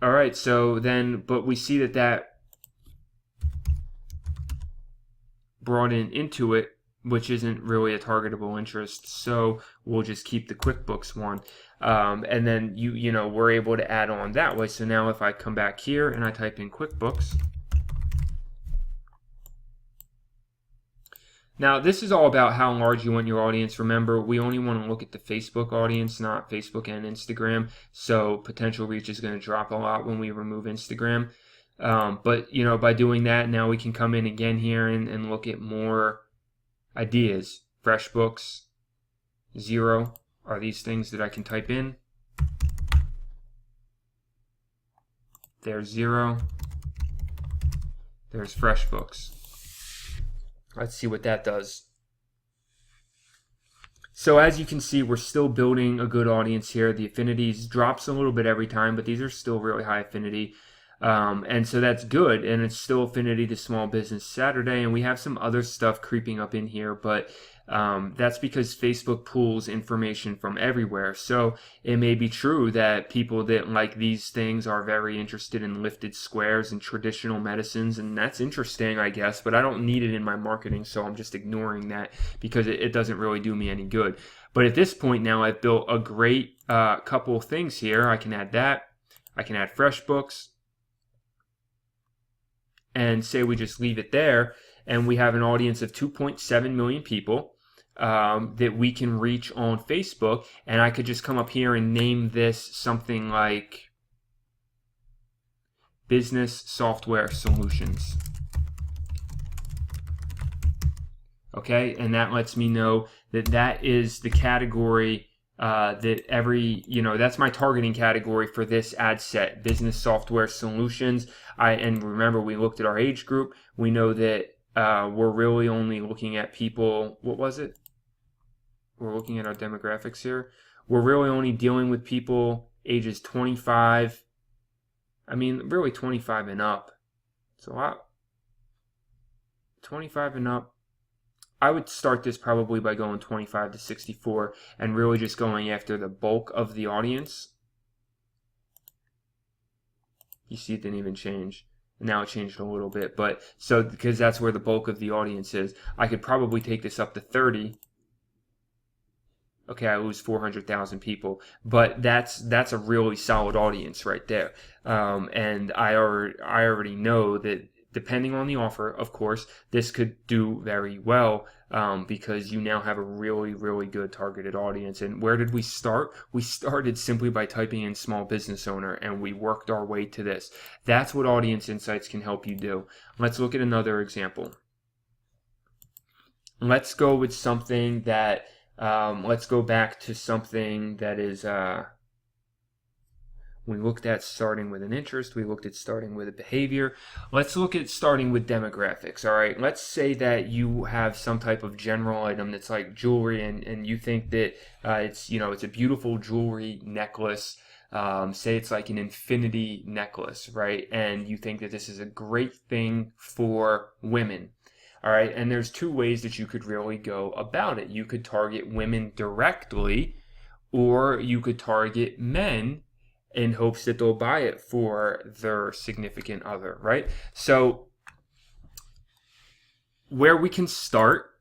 All right, so then, but we see that brought in Intuit, which isn't really a targetable interest, so we'll just keep the QuickBooks one. And then we're able to add on that way. So now if I come back here and I type in QuickBooks, now this is all about how large you want your audience. Remember, we only want to look at the Facebook audience, not Facebook and Instagram. So potential reach is going to drop a lot when we remove Instagram. But by doing that, now we can come in again here and look at more ideas. FreshBooks, 0 are these things that I can type in. There's 0. There's FreshBooks. Let's see what that does. So as you can see, we're still building a good audience here. The affinities drops a little bit every time, but these are still really high affinity. And so that's good, and it's still affinity to Small Business Saturday, and we have some other stuff creeping up in here, but that's because Facebook pulls information from everywhere. So it may be true that people that like these things are very interested in lifted squares and traditional medicines, and that's interesting, I guess, but I don't need it in my marketing, so I'm just ignoring that because it doesn't really do me any good. But at this point now, I've built a great couple of things here. I can add that. I can add FreshBooks. And say we just leave it there, and we have an audience of 2.7 million people that we can reach on Facebook. And I could just come up here and name this something like Business Software Solutions. Okay, and that lets me know that that is the category that that's my targeting category for this ad set, Business Software Solutions. And remember, we looked at our age group. We know that we're really only looking at people, what was it? We're looking at our demographics here. We're really only dealing with people ages 25, really 25 and up. It's a lot. 25 and up. I would start this probably by going 25 to 64 and really just going after the bulk of the audience. You see, it didn't even change. Now it changed a little bit, but so because that's where the bulk of the audience is, I could probably take this up to 30. Okay, I lose 400,000 people, but that's a really solid audience right there. And I already know that depending on the offer, of course, this could do very well because you now have a really, really good targeted audience. And where did we start? We started simply by typing in small business owner, and we worked our way to this. That's what Audience Insights can help you do. Let's look at another example. Let's go with something that, let's go back to something that is, we looked at starting with an interest. We looked at starting with a behavior. Let's look at starting with demographics. All right. Let's say that you have some type of general item that's like jewelry, and you think that it's a beautiful jewelry necklace. Say it's like an infinity necklace, right? And you think that this is a great thing for women. All right. And there's two ways that you could really go about it. You could target women directly, or you could target men in hopes that they'll buy it for their significant other, right? So where we can start,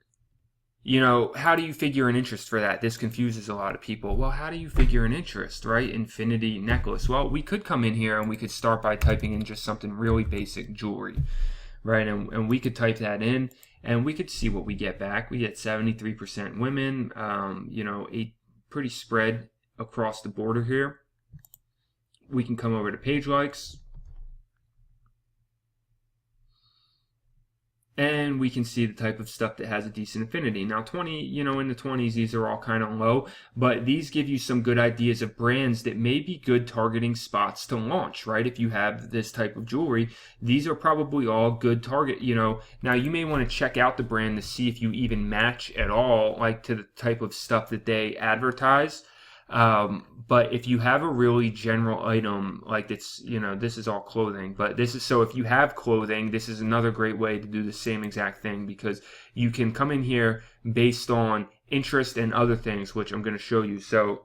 how do you figure an interest for that? This confuses a lot of people. Well, how do you figure an interest, right? Infinity necklace. Well, we could come in here and we could start by typing in just something really basic, jewelry, right? And we could type that in and we could see what we get back. We get 73% women, a pretty spread across the border here. We can come over to page likes, and we can see the type of stuff that has a decent affinity. Now 20, in the 20s, these are all kind of low, but these give you some good ideas of brands that may be good targeting spots to launch, right? If you have this type of jewelry, these are probably all good target, Now you may want to check out the brand to see if you even match at all, like to the type of stuff that they advertise. But if you have a really general item, like it's, this is all clothing, but if you have clothing, this is another great way to do the same exact thing, because you can come in here based on interest and other things, which I'm going to show you. So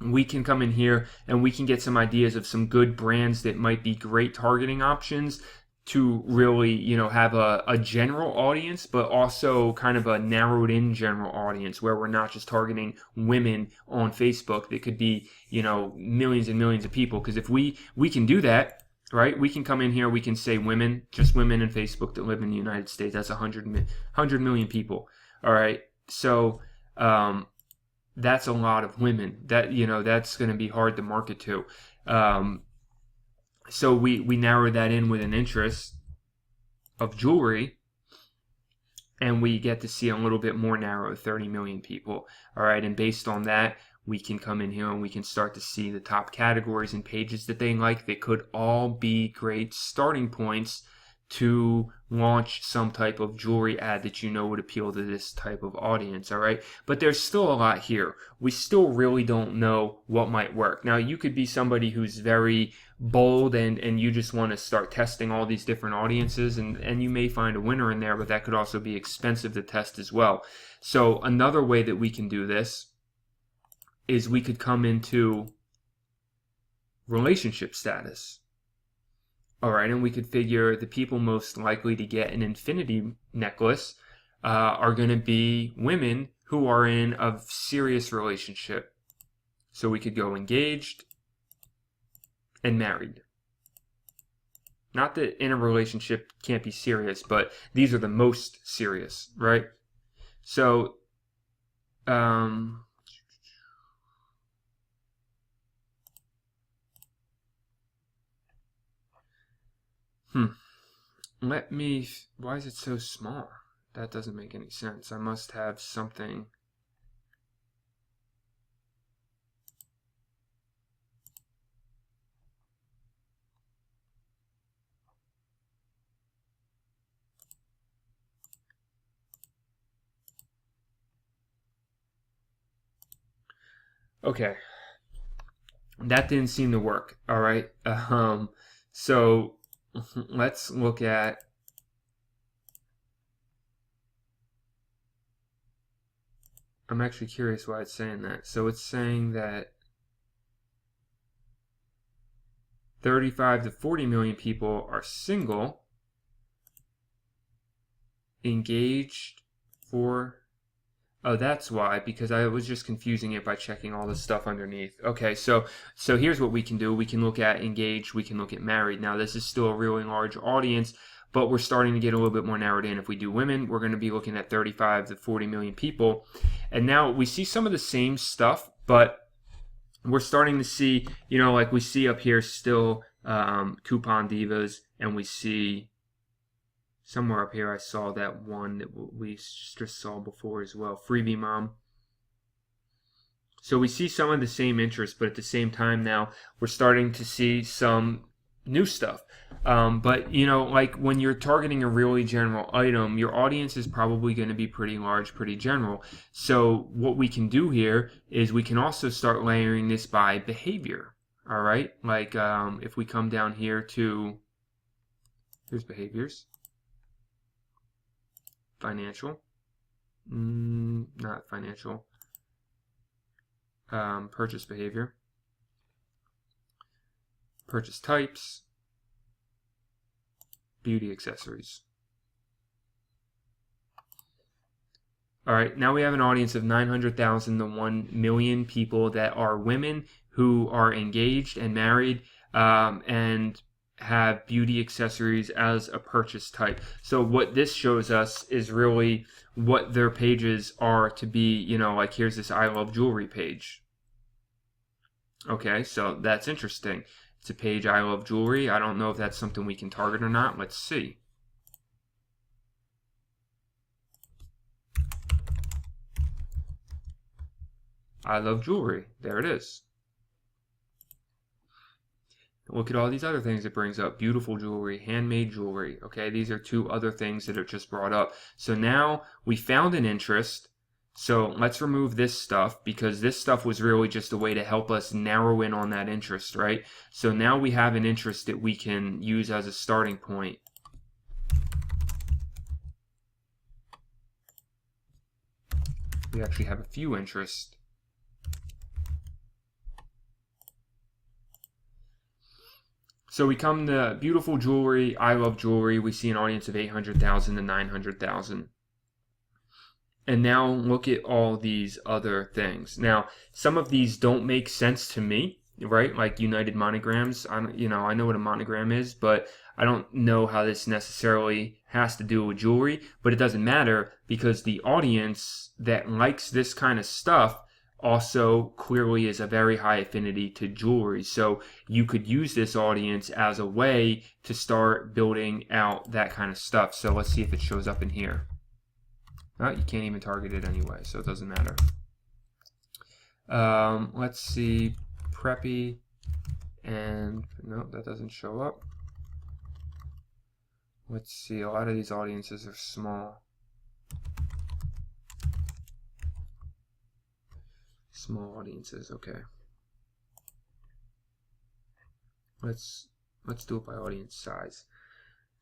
we can come in here and we can get some ideas of some good brands that might be great targeting options to really, have a general audience, but also kind of a narrowed in general audience where we're not just targeting women on Facebook. That could be, millions and millions of people. Because if we can do that, right? We can come in here, we can say women, just women in Facebook that live in the United States. That's 100 million people. All right. So, that's a lot of women that, that's going to be hard to market to. So we narrow that in with an interest of jewelry, and we get to see a little bit more narrow, 30 million people. All right, and based on that, we can come in here and we can start to see the top categories and pages that they like. They could all be great starting points to launch some type of jewelry ad that would appeal to this type of audience, all right? But there's still a lot here. We still really don't know what might work. Now, you could be somebody who's very bold and you just want to start testing all these different audiences, and you may find a winner in there, but that could also be expensive to test as well. So another way that we can do this is we could come into relationship status. All right, and we could figure the people most likely to get an infinity necklace are going to be women who are in a serious relationship. So we could go engaged and married. Not that in a relationship can't be serious, but these are the most serious, right? So, why is it so small? That doesn't make any sense. I must have something. Okay, that didn't seem to work. All right. So let's look at. I'm actually curious why it's saying that. So it's saying that 35 to 40 million people are single, engaged for. Oh, that's why, because I was just confusing it by checking all this stuff underneath. Okay, so here's what we can do. We can look at engaged, we can look at married. Now, this is still a really large audience, but we're starting to get a little bit more narrowed in. If we do women, we're going to be looking at 35 to 40 million people. And now we see some of the same stuff, but we're starting to see, like we see up here still coupon divas, and we see somewhere up here I saw that one that we just saw before as well, Freebie Mom. So we see some of the same interests, but at the same time now we're starting to see some new stuff. But like when you're targeting a really general item, your audience is probably going to be pretty large, pretty general. So what we can do here is we can also start layering this by behavior. All right, like if we come down here to, here's behaviors. Financial, not financial, purchase behavior, purchase types, beauty accessories. All right, now we have an audience of 900,000 to 1 million people that are women who are engaged and married and have beauty accessories as a purchase type. So what this shows us is really what their pages are to be, like here's this I love jewelry page. Okay, so that's interesting. It's a page I love jewelry. I don't know if that's something we can target or not. Let's see. I love jewelry. There it is. Look at all these other things it brings up. Beautiful jewelry, handmade jewelry. Okay, these are two other things that are just brought up. So now we found an interest. So let's remove this stuff because this stuff was really just a way to help us narrow in on that interest, right? So now we have an interest that we can use as a starting point. We actually have a few interests. So we come to beautiful jewelry, I love jewelry. We see an audience of 800,000 to 900,000. And now look at all these other things. Now, some of these don't make sense to me, right? Like United Monograms. I know what a monogram is, but I don't know how this necessarily has to do with jewelry. But it doesn't matter because the audience that likes this kind of stuff also clearly is a very high affinity to jewelry. So you could use this audience as a way to start building out that kind of stuff. So let's see if it shows up in here. You can't even target it anyway, so it doesn't matter. Let's see, preppy, and no, that doesn't show up. Let's see, a lot of these audiences are small. Small audiences, okay. Let's do it by audience size.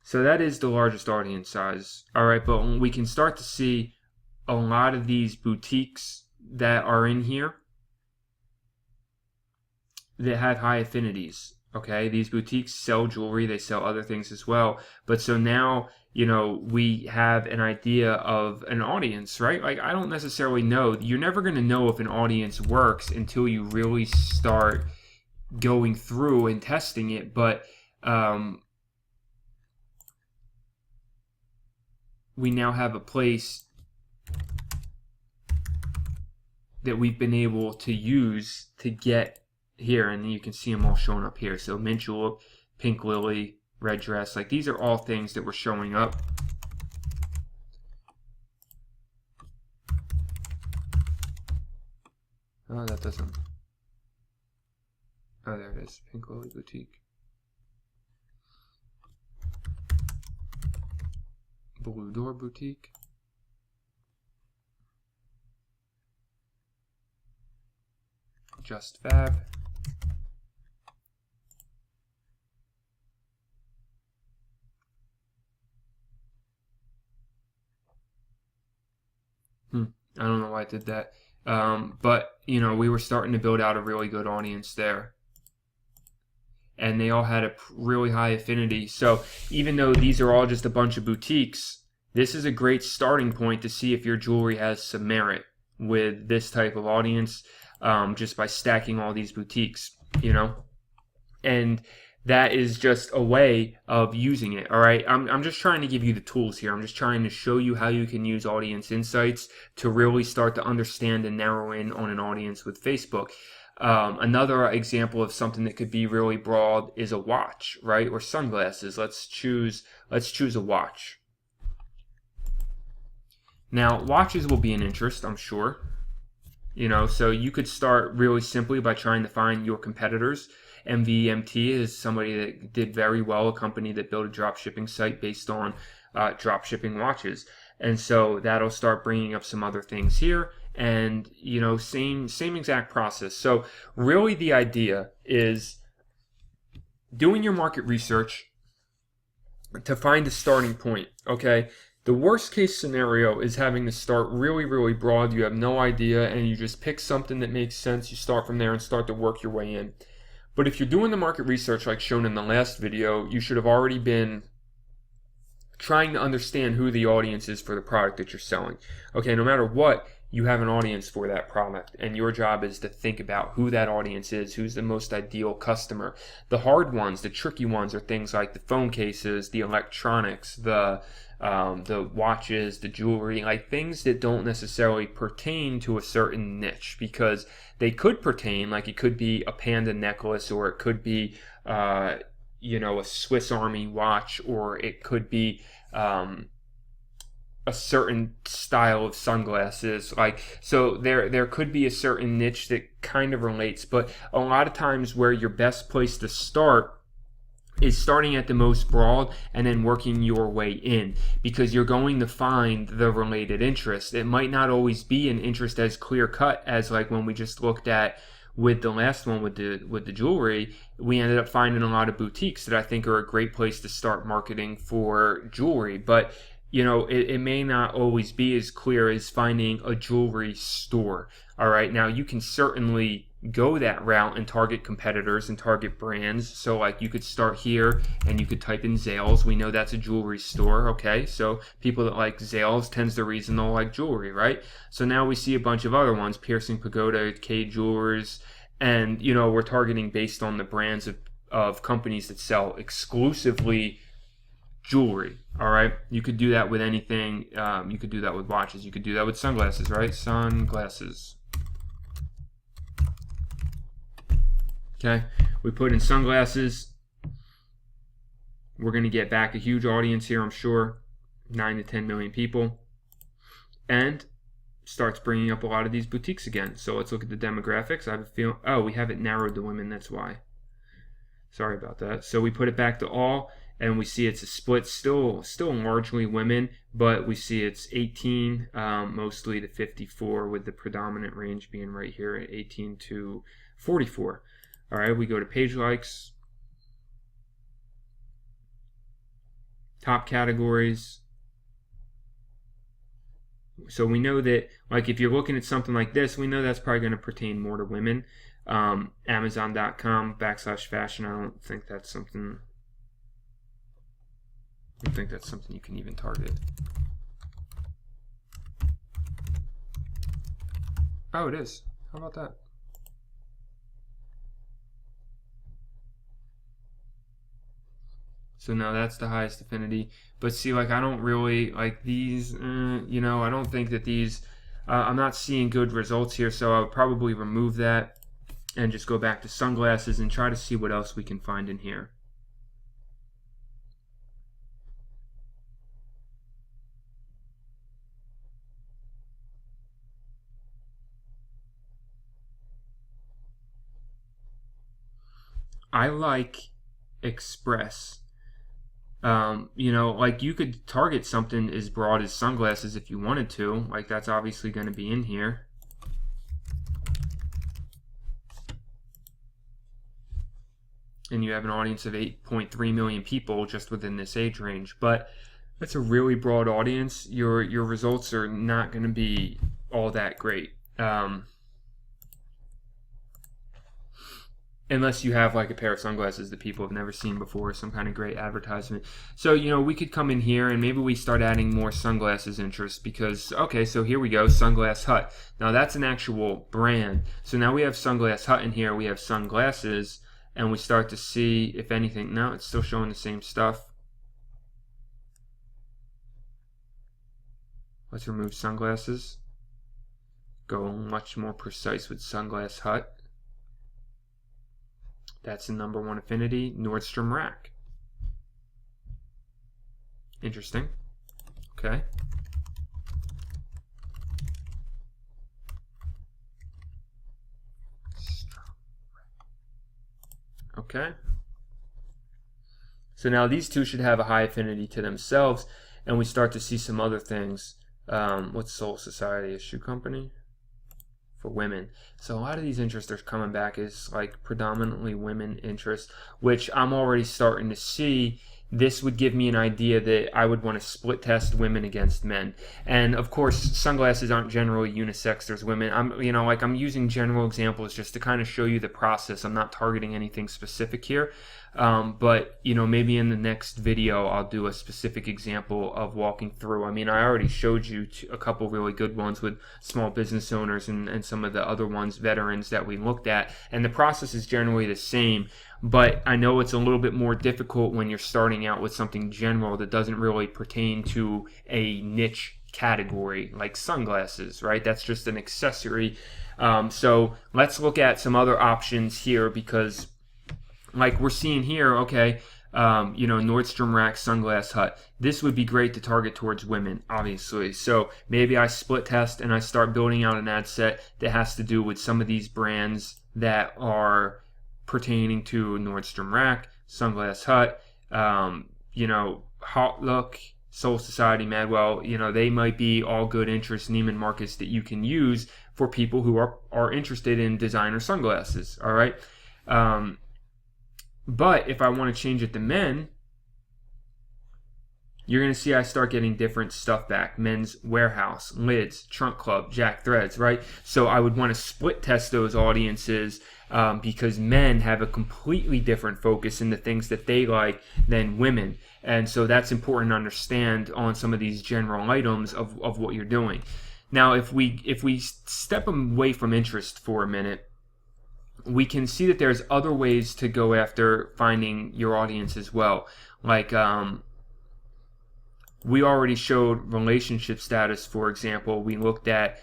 So that is the largest audience size. All right, but we can start to see a lot of these boutiques that are in here that have high affinities. Okay, these boutiques sell jewelry, they sell other things as well. But so now, we have an idea of an audience, right? Like, I don't necessarily know. You're never going to know if an audience works until you really start going through and testing it. But we now have a place that we've been able to use to get here, and you can see them all showing up here. So mint julep, pink lily, red dress, like these are all things that were showing up. Oh, that doesn't. Oh, there it is. Pink Lily Boutique. Blue Door Boutique. Just Fab. I don't know why I did that. But, you know, we were starting to build out a really good audience there. And they all had a really high affinity. So even though these are all just a bunch of boutiques, this is a great starting point to see if your jewelry has some merit with this type of audience, just by stacking all these boutiques, you know? And that is just a way of using it, all right? I'm just trying to give you the tools here. I'm just trying to show you how you can use audience insights to really start to understand and narrow in on an audience with Facebook. Another example of something that could be really broad is a watch, right? Or sunglasses. Let's choose a watch. Now, watches will be an interest, I'm sure. You know, so you could start really simply by trying to find your competitors. MVMT is somebody that did very well, a company that built a drop shipping site based on drop shipping watches. And so that'll start bringing up some other things here. And, you know, same exact process. So really the idea is doing your market research to find a starting point, okay? The worst case scenario is having to start really, really broad. You have no idea and you just pick something that makes sense. You start from there and start to work your way in. But if you're doing the market research like shown in the last video, you should have already been trying to understand who the audience is for the product that you're selling. Okay, no matter what, you have an audience for that product, and your job is to think about who that audience is, who's the most ideal customer. The hard ones, the tricky ones, are things like the phone cases, the electronics, the watches, the jewelry, like things that don't necessarily pertain to a certain niche, because they could pertain, like it could be a panda necklace, or it could be you know, a Swiss Army watch, or it could be a certain style of sunglasses. Like, so there could be a certain niche that kind of relates, but a lot of times where your best place to start is starting at the most broad and then working your way in, because you're going to find the related interest. It might not always be an interest as clear cut as like when we just looked at with the last one with the jewelry. We ended up finding a lot of boutiques that I think are a great place to start marketing for jewelry. But you know, it may not always be as clear as finding a jewelry store. All right, now you can certainly go that route and target competitors and target brands. So like you could start here and you could type in Zales. We know that's a jewelry store, okay? So people that like Zales tends the reason they'll like jewelry, right? So now we see a bunch of other ones, Piercing Pagoda, K Jewelers, and you know, we're targeting based on the brands of companies that sell exclusively jewelry. All right, you could do that with anything. You could do that with watches. You could do that with sunglasses, right? Sunglasses. Okay, we put in sunglasses. We're going to get back a huge audience here, I'm sure, 9 to 10 million people, and starts bringing up a lot of these boutiques again. So let's look at the demographics. I have a feeling, oh, we have it narrowed to women, that's why. Sorry about that. So we put it back to all, and we see it's a split, still largely women, but we see it's 18 mostly to 54, with the predominant range being right here at 18 to 44. All right, we go to page likes, top categories. So we know that, like, if you're looking at something like this, we know that's probably going to pertain more to women. Amazon.com/fashion. I don't think that's something you can even target. Oh, it is. How about that? So now that's the highest affinity. But see, like, I don't really like these, you know, I don't think that these, I'm not seeing good results here. So I would probably remove that and just go back to sunglasses and try to see what else we can find in here. I like Express. You know, like you could target something as broad as sunglasses if you wanted to. Like that's obviously going to be in here. And you have an audience of 8.3 million people just within this age range. But that's a really broad audience. Your results are not going to be all that great. Unless you have like a pair of sunglasses that people have never seen before, some kind of great advertisement. So, you know, we could come in here and maybe we start adding more sunglasses interest because, okay, so here we go, Sunglass Hut. Now that's an actual brand. So now we have Sunglass Hut in here, we have sunglasses, and we start to see if anything. No, it's still showing the same stuff. Let's remove sunglasses. Go much more precise with Sunglass Hut. That's the number one affinity, Nordstrom Rack. Interesting. Okay. Okay. So now these two should have a high affinity to themselves, and we start to see some other things. What's Soul Society, a shoe company? For women. So a lot of these interests are coming back as like predominantly women interests, which I'm already starting to see. This would give me an idea that I would want to split test women against men. And of course, sunglasses aren't generally unisex. There's women. I'm using general examples just to kind of show you the process. I'm not targeting anything specific here. But you know, maybe in the next video I'll do a specific example of walking through. I mean, I already showed you a couple really good ones with small business owners and some of the other ones, veterans, that we looked at, and the process is generally the same. But I know it's a little bit more difficult when you're starting out with something general that doesn't really pertain to a niche category like sunglasses, right? That's just an accessory. So let's look at some other options here, because like we're seeing here, okay, Nordstrom Rack, Sunglass Hut. This would be great to target towards women, obviously. So maybe I split test and I start building out an ad set that has to do with some of these brands that are pertaining to Nordstrom Rack, Sunglass Hut, Hot Look, Soul Society, Madwell. They might be all good interest Neiman Marcus that you can use for people who are interested in designer sunglasses, all right? But if I want to change it to men, you're going to see I start getting different stuff back. Men's Warehouse, Lids, Trunk Club, Jack Threads, right? So I would want to split test those audiences because men have a completely different focus in the things that they like than women. And so that's important to understand on some of these general items of what you're doing. Now, if we step away from interest for a minute, we can see that there's other ways to go after finding your audience as well. Like we already showed relationship status, for example. We looked at,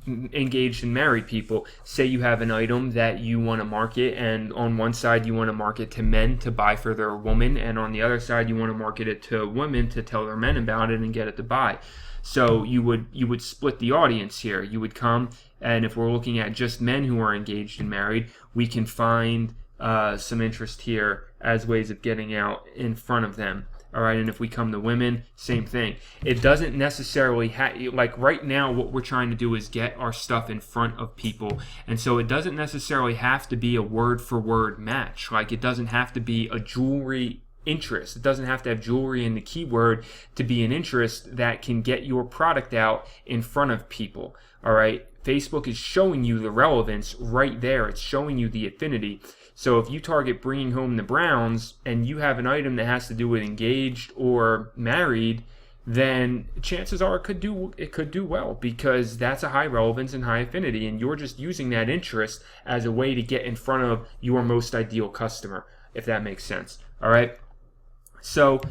engaged and married people. Say you have an item that you want to market, and on one side you want to market to men to buy for their woman, and on the other side you want to market it to women to tell their men about it and get it to buy. So you would split the audience here. You would come, and if we're looking at just men who are engaged and married, we can find some interest here as ways of getting out in front of them. All right, and if we come to women, same thing. It doesn't necessarily like right now what we're trying to do is get our stuff in front of people. And so it doesn't necessarily have to be a word for word match. Like it doesn't have to be a jewelry interest. It doesn't have to have jewelry in the keyword to be an interest that can get your product out in front of people. All right, Facebook is showing you the relevance right there. It's showing you the affinity. So if you target bringing home the Browns and you have an item that has to do with engaged or married, then chances are it could do well, because that's a high relevance and high affinity, and you're just using that interest as a way to get in front of your most ideal customer, if that makes sense. All right. So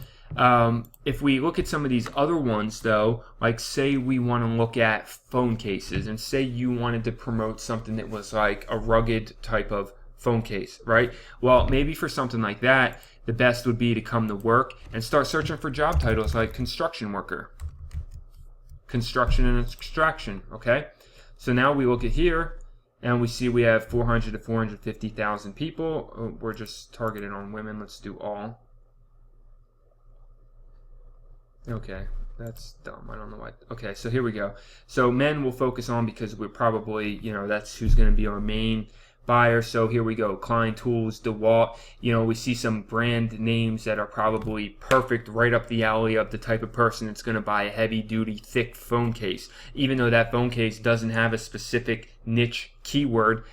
if we look at some of these other ones though, like say we want to look at phone cases, and say you wanted to promote something that was like a rugged type of phone case, right? Well, maybe for something like that, the best would be to come to work and start searching for job titles like construction worker, construction and extraction, okay? So now we look at here and we see we have 400 to 450,000 people. We're just targeted on women. Let's do all. Okay, that's dumb. I don't know why. Okay, so here we go. So men we'll focus on because we're probably, that's who's going to be our main buyer. So here we go. Klein Tools, DeWalt. We see some brand names that are probably perfect right up the alley of the type of person that's going to buy a heavy duty, thick phone case. Even though that phone case doesn't have a specific niche keyword,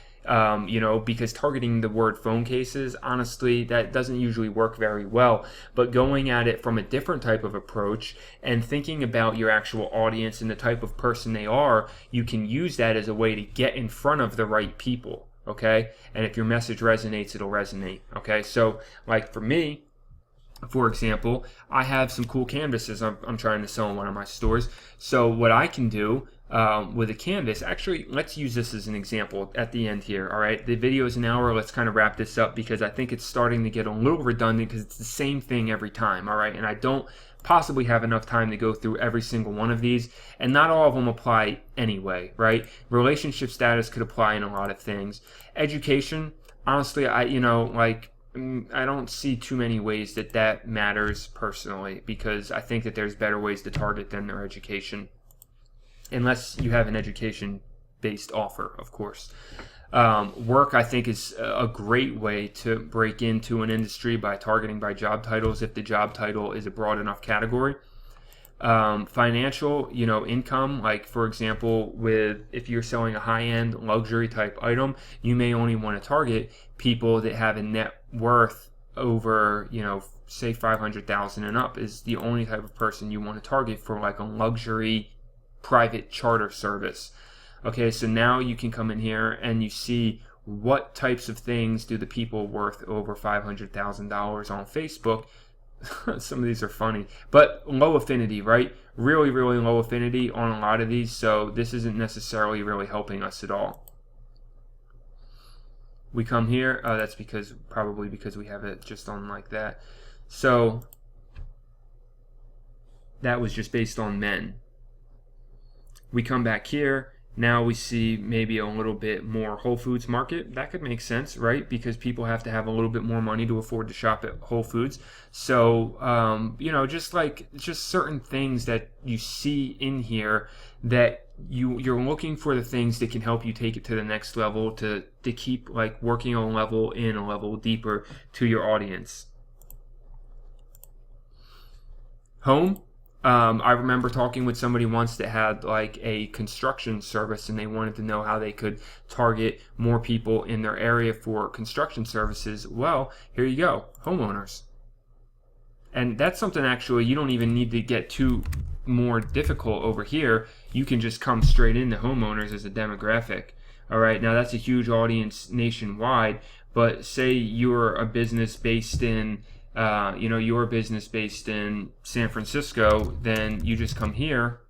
because targeting the word phone cases, honestly, that doesn't usually work very well. But going at it from a different type of approach and thinking about your actual audience and the type of person they are, you can use that as a way to get in front of the right people, okay? And if your message resonates, it'll resonate, okay? So, like for me, for example, I have some cool canvases I'm trying to sell in one of my stores. So what I can do with a canvas, actually, let's use this as an example at the end here, all right? The video is an hour. Let's kind of wrap this up because I think it's starting to get a little redundant because it's the same thing every time, all right? And I don't possibly have enough time to go through every single one of these, and not all of them apply anyway, right? Relationship status could apply in a lot of things. Education, honestly, I don't see too many ways that matters personally, because I think that there's better ways to target than their education, unless you have an education-based offer, of course. Work, I think, is a great way to break into an industry by targeting by job titles if the job title is a broad enough category. Financial, income, like for example, if you're selling a high-end luxury type item, you may only want to target people that have a net worth over, say 500,000 and up is the only type of person you want to target for like a luxury private charter service. Okay, so now you can come in here and you see what types of things do the people worth over $500,000 on Facebook. Some of these are funny, but low affinity, right? Really, really low affinity on a lot of these, so this isn't necessarily really helping us at all. We come here, that's probably because we have it just on like that. So that was just based on men. We come back here. Now we see maybe a little bit more Whole Foods Market. That could make sense, right? Because people have to have a little bit more money to afford to shop at Whole Foods. So, just certain things that you see in here that you're looking for the things that can help you take it to the next level, to keep like working a level deeper to your audience. Home. I remember talking with somebody once that had like a construction service, and they wanted to know how they could target more people in their area for construction services. Well, here you go, homeowners. And that's something actually you don't even need to get too more difficult over here. You can just come straight into homeowners as a demographic. All right, now that's a huge audience nationwide, but say you're a business based in your business based in San Francisco, then you just come here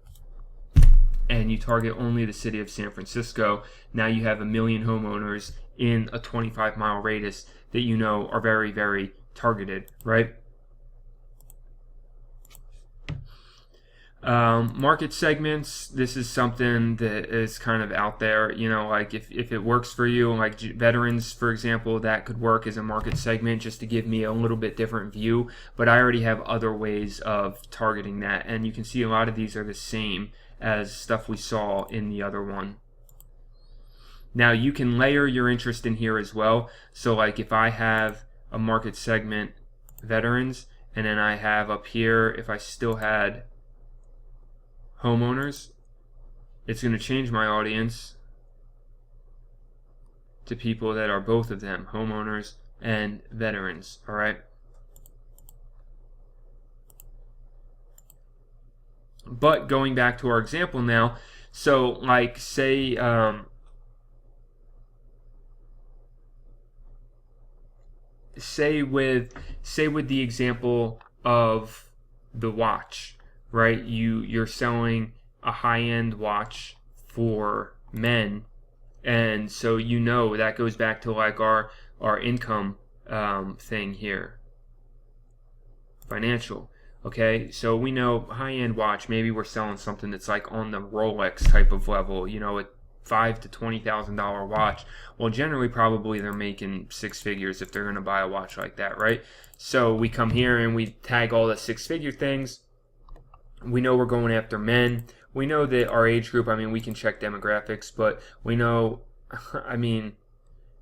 and you target only the city of San Francisco. Now you have 1 million homeowners in a 25-mile radius that are very, very targeted, right? Market segments, this is something that is kind of out there, like if it works for you, like veterans, for example, that could work as a market segment just to give me a little bit different view, but I already have other ways of targeting that, and you can see a lot of these are the same as stuff we saw in the other one. Now you can layer your interest in here as well, so like if I have a market segment, veterans, and then I have up here, if I still had homeowners, it's going to change my audience to people that are both of them, homeowners and veterans, all right? But going back to our example now, so like say with the example of the watch, right? You're selling a high-end watch for men, and so that goes back to like our income thing here, financial. Okay, so we know high-end watch, maybe we're selling something that's like on the Rolex type of level, a $5,000 to $20,000 watch. Well, generally, probably they're making six figures if they're going to buy a watch like that, right? So we come here and we tag all the six-figure things. We know we're going after men. We know that our age group, we can check demographics, but we know,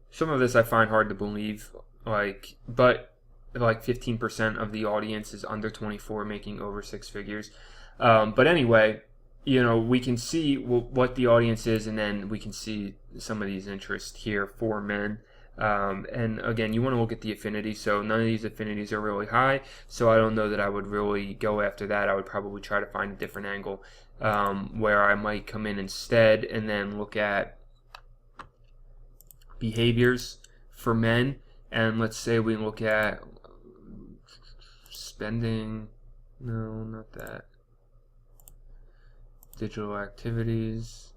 some of this I find hard to believe, but 15% of the audience is under 24 making over six figures. But anyway, we can see what the audience is, and then we can see some of these interests here for men. And again, you want to look at the affinity. So none of these affinities are really high. So I don't know that I would really go after that. I would probably try to find a different angle where I might come in instead and then look at behaviors for men. And let's say we look at spending. No, not that. Digital activities.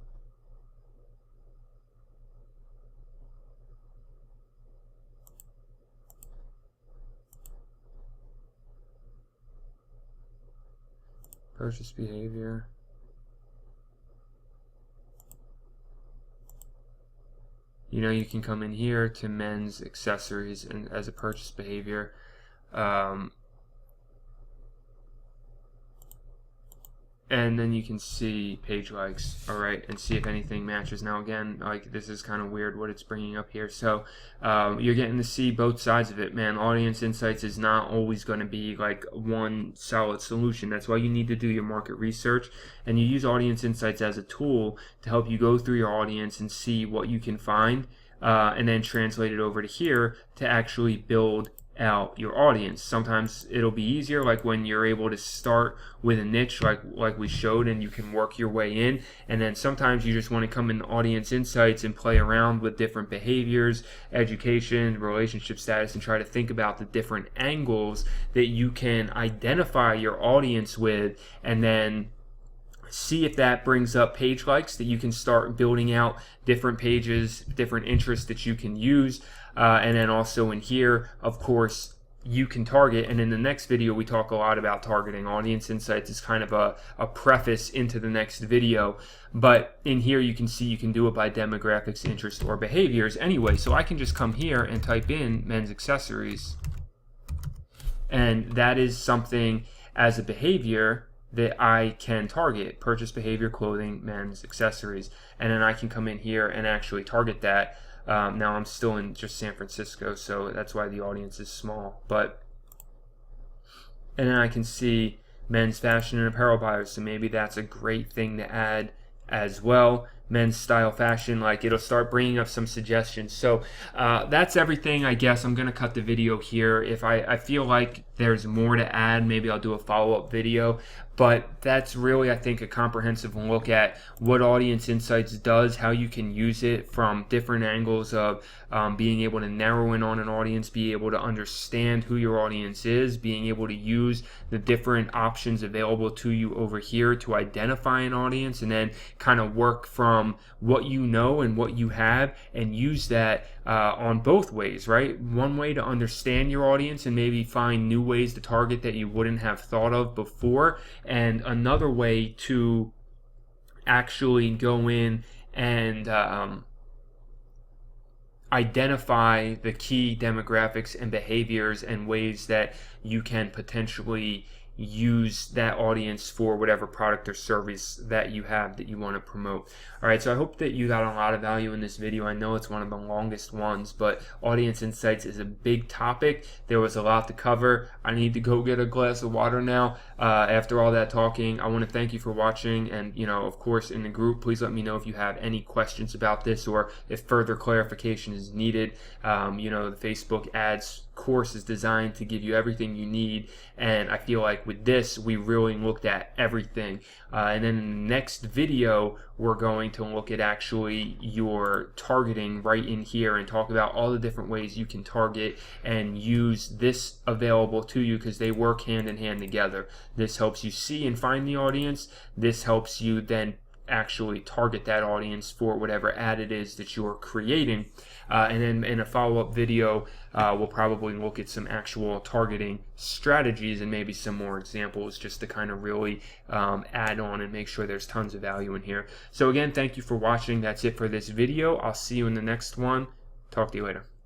Purchase behavior. You can come in here to men's accessories and as a purchase behavior. And then you can see page likes, all right, and see if anything matches. Now again, this is kind of weird what it's bringing up here. So you're getting to see both sides of it, man. Audience insights is not always going to be like one solid solution. That's why you need to do your market research, and you use audience insights as a tool to help you go through your audience and see what you can find, and then translate it over to here to actually build out your audience. Sometimes it'll be easier, like when you're able to start with a niche like we showed, and you can work your way in. And then sometimes you just want to come in audience insights and play around with different behaviors, education, relationship status, and try to think about the different angles that you can identify your audience with, and then see if that brings up page likes that you can start building out different pages, different interests that you can use. And then also in here, of course, you can target. And in the next video, we talk a lot about targeting. Audience insights is kind of a preface into the next video. But in here, you can see you can do it by demographics, interests, or behaviors. Anyway, so I can just come here and type in men's accessories. And that is something as a behavior that I can target. Purchase behavior, clothing, men's accessories. And then I can come in here and actually target that. Now I'm still in just San Francisco, so that's why the audience is small. And then I can see men's fashion and apparel buyers, so maybe that's a great thing to add as well. Men's style fashion, it'll start bringing up some suggestions. So that's everything, I guess. I'm going to cut the video here. If I feel like there's more to add, maybe I'll do a follow-up video. But that's really, I think, a comprehensive look at what Audience Insights does, how you can use it from different angles of being able to narrow in on an audience, be able to understand who your audience is, being able to use the different options available to you over here to identify an audience, and then kind of work from what you know and what you have and use that on both ways, right? One way to understand your audience and maybe find new ways to target that you wouldn't have thought of before, and another way to actually go in and identify the key demographics and behaviors and ways that you can potentially use that audience for whatever product or service that you have that you want to promote. All right, so I hope that you got a lot of value in this video. I know it's one of the longest ones, but Audience Insights is a big topic. There was a lot to cover. I need to go get a glass of water now after all that talking. I want to thank you for watching, and of course in the group, please let me know if you have any questions about this or if further clarification is needed. The Facebook ads course is designed to give you everything you need, and I feel like with this we really looked at everything. And then in the next video we're going to look at actually your targeting right in here and talk about all the different ways you can target and use this available to you, because they work hand in hand together. This helps you see and find the audience. This helps you then actually target that audience for whatever ad it is that you're creating. And then in a follow-up video, we'll probably look at some actual targeting strategies and maybe some more examples just to kind of really add on and make sure there's tons of value in here. So again, thank you for watching. That's it for this video. I'll see you in the next one. Talk to you later.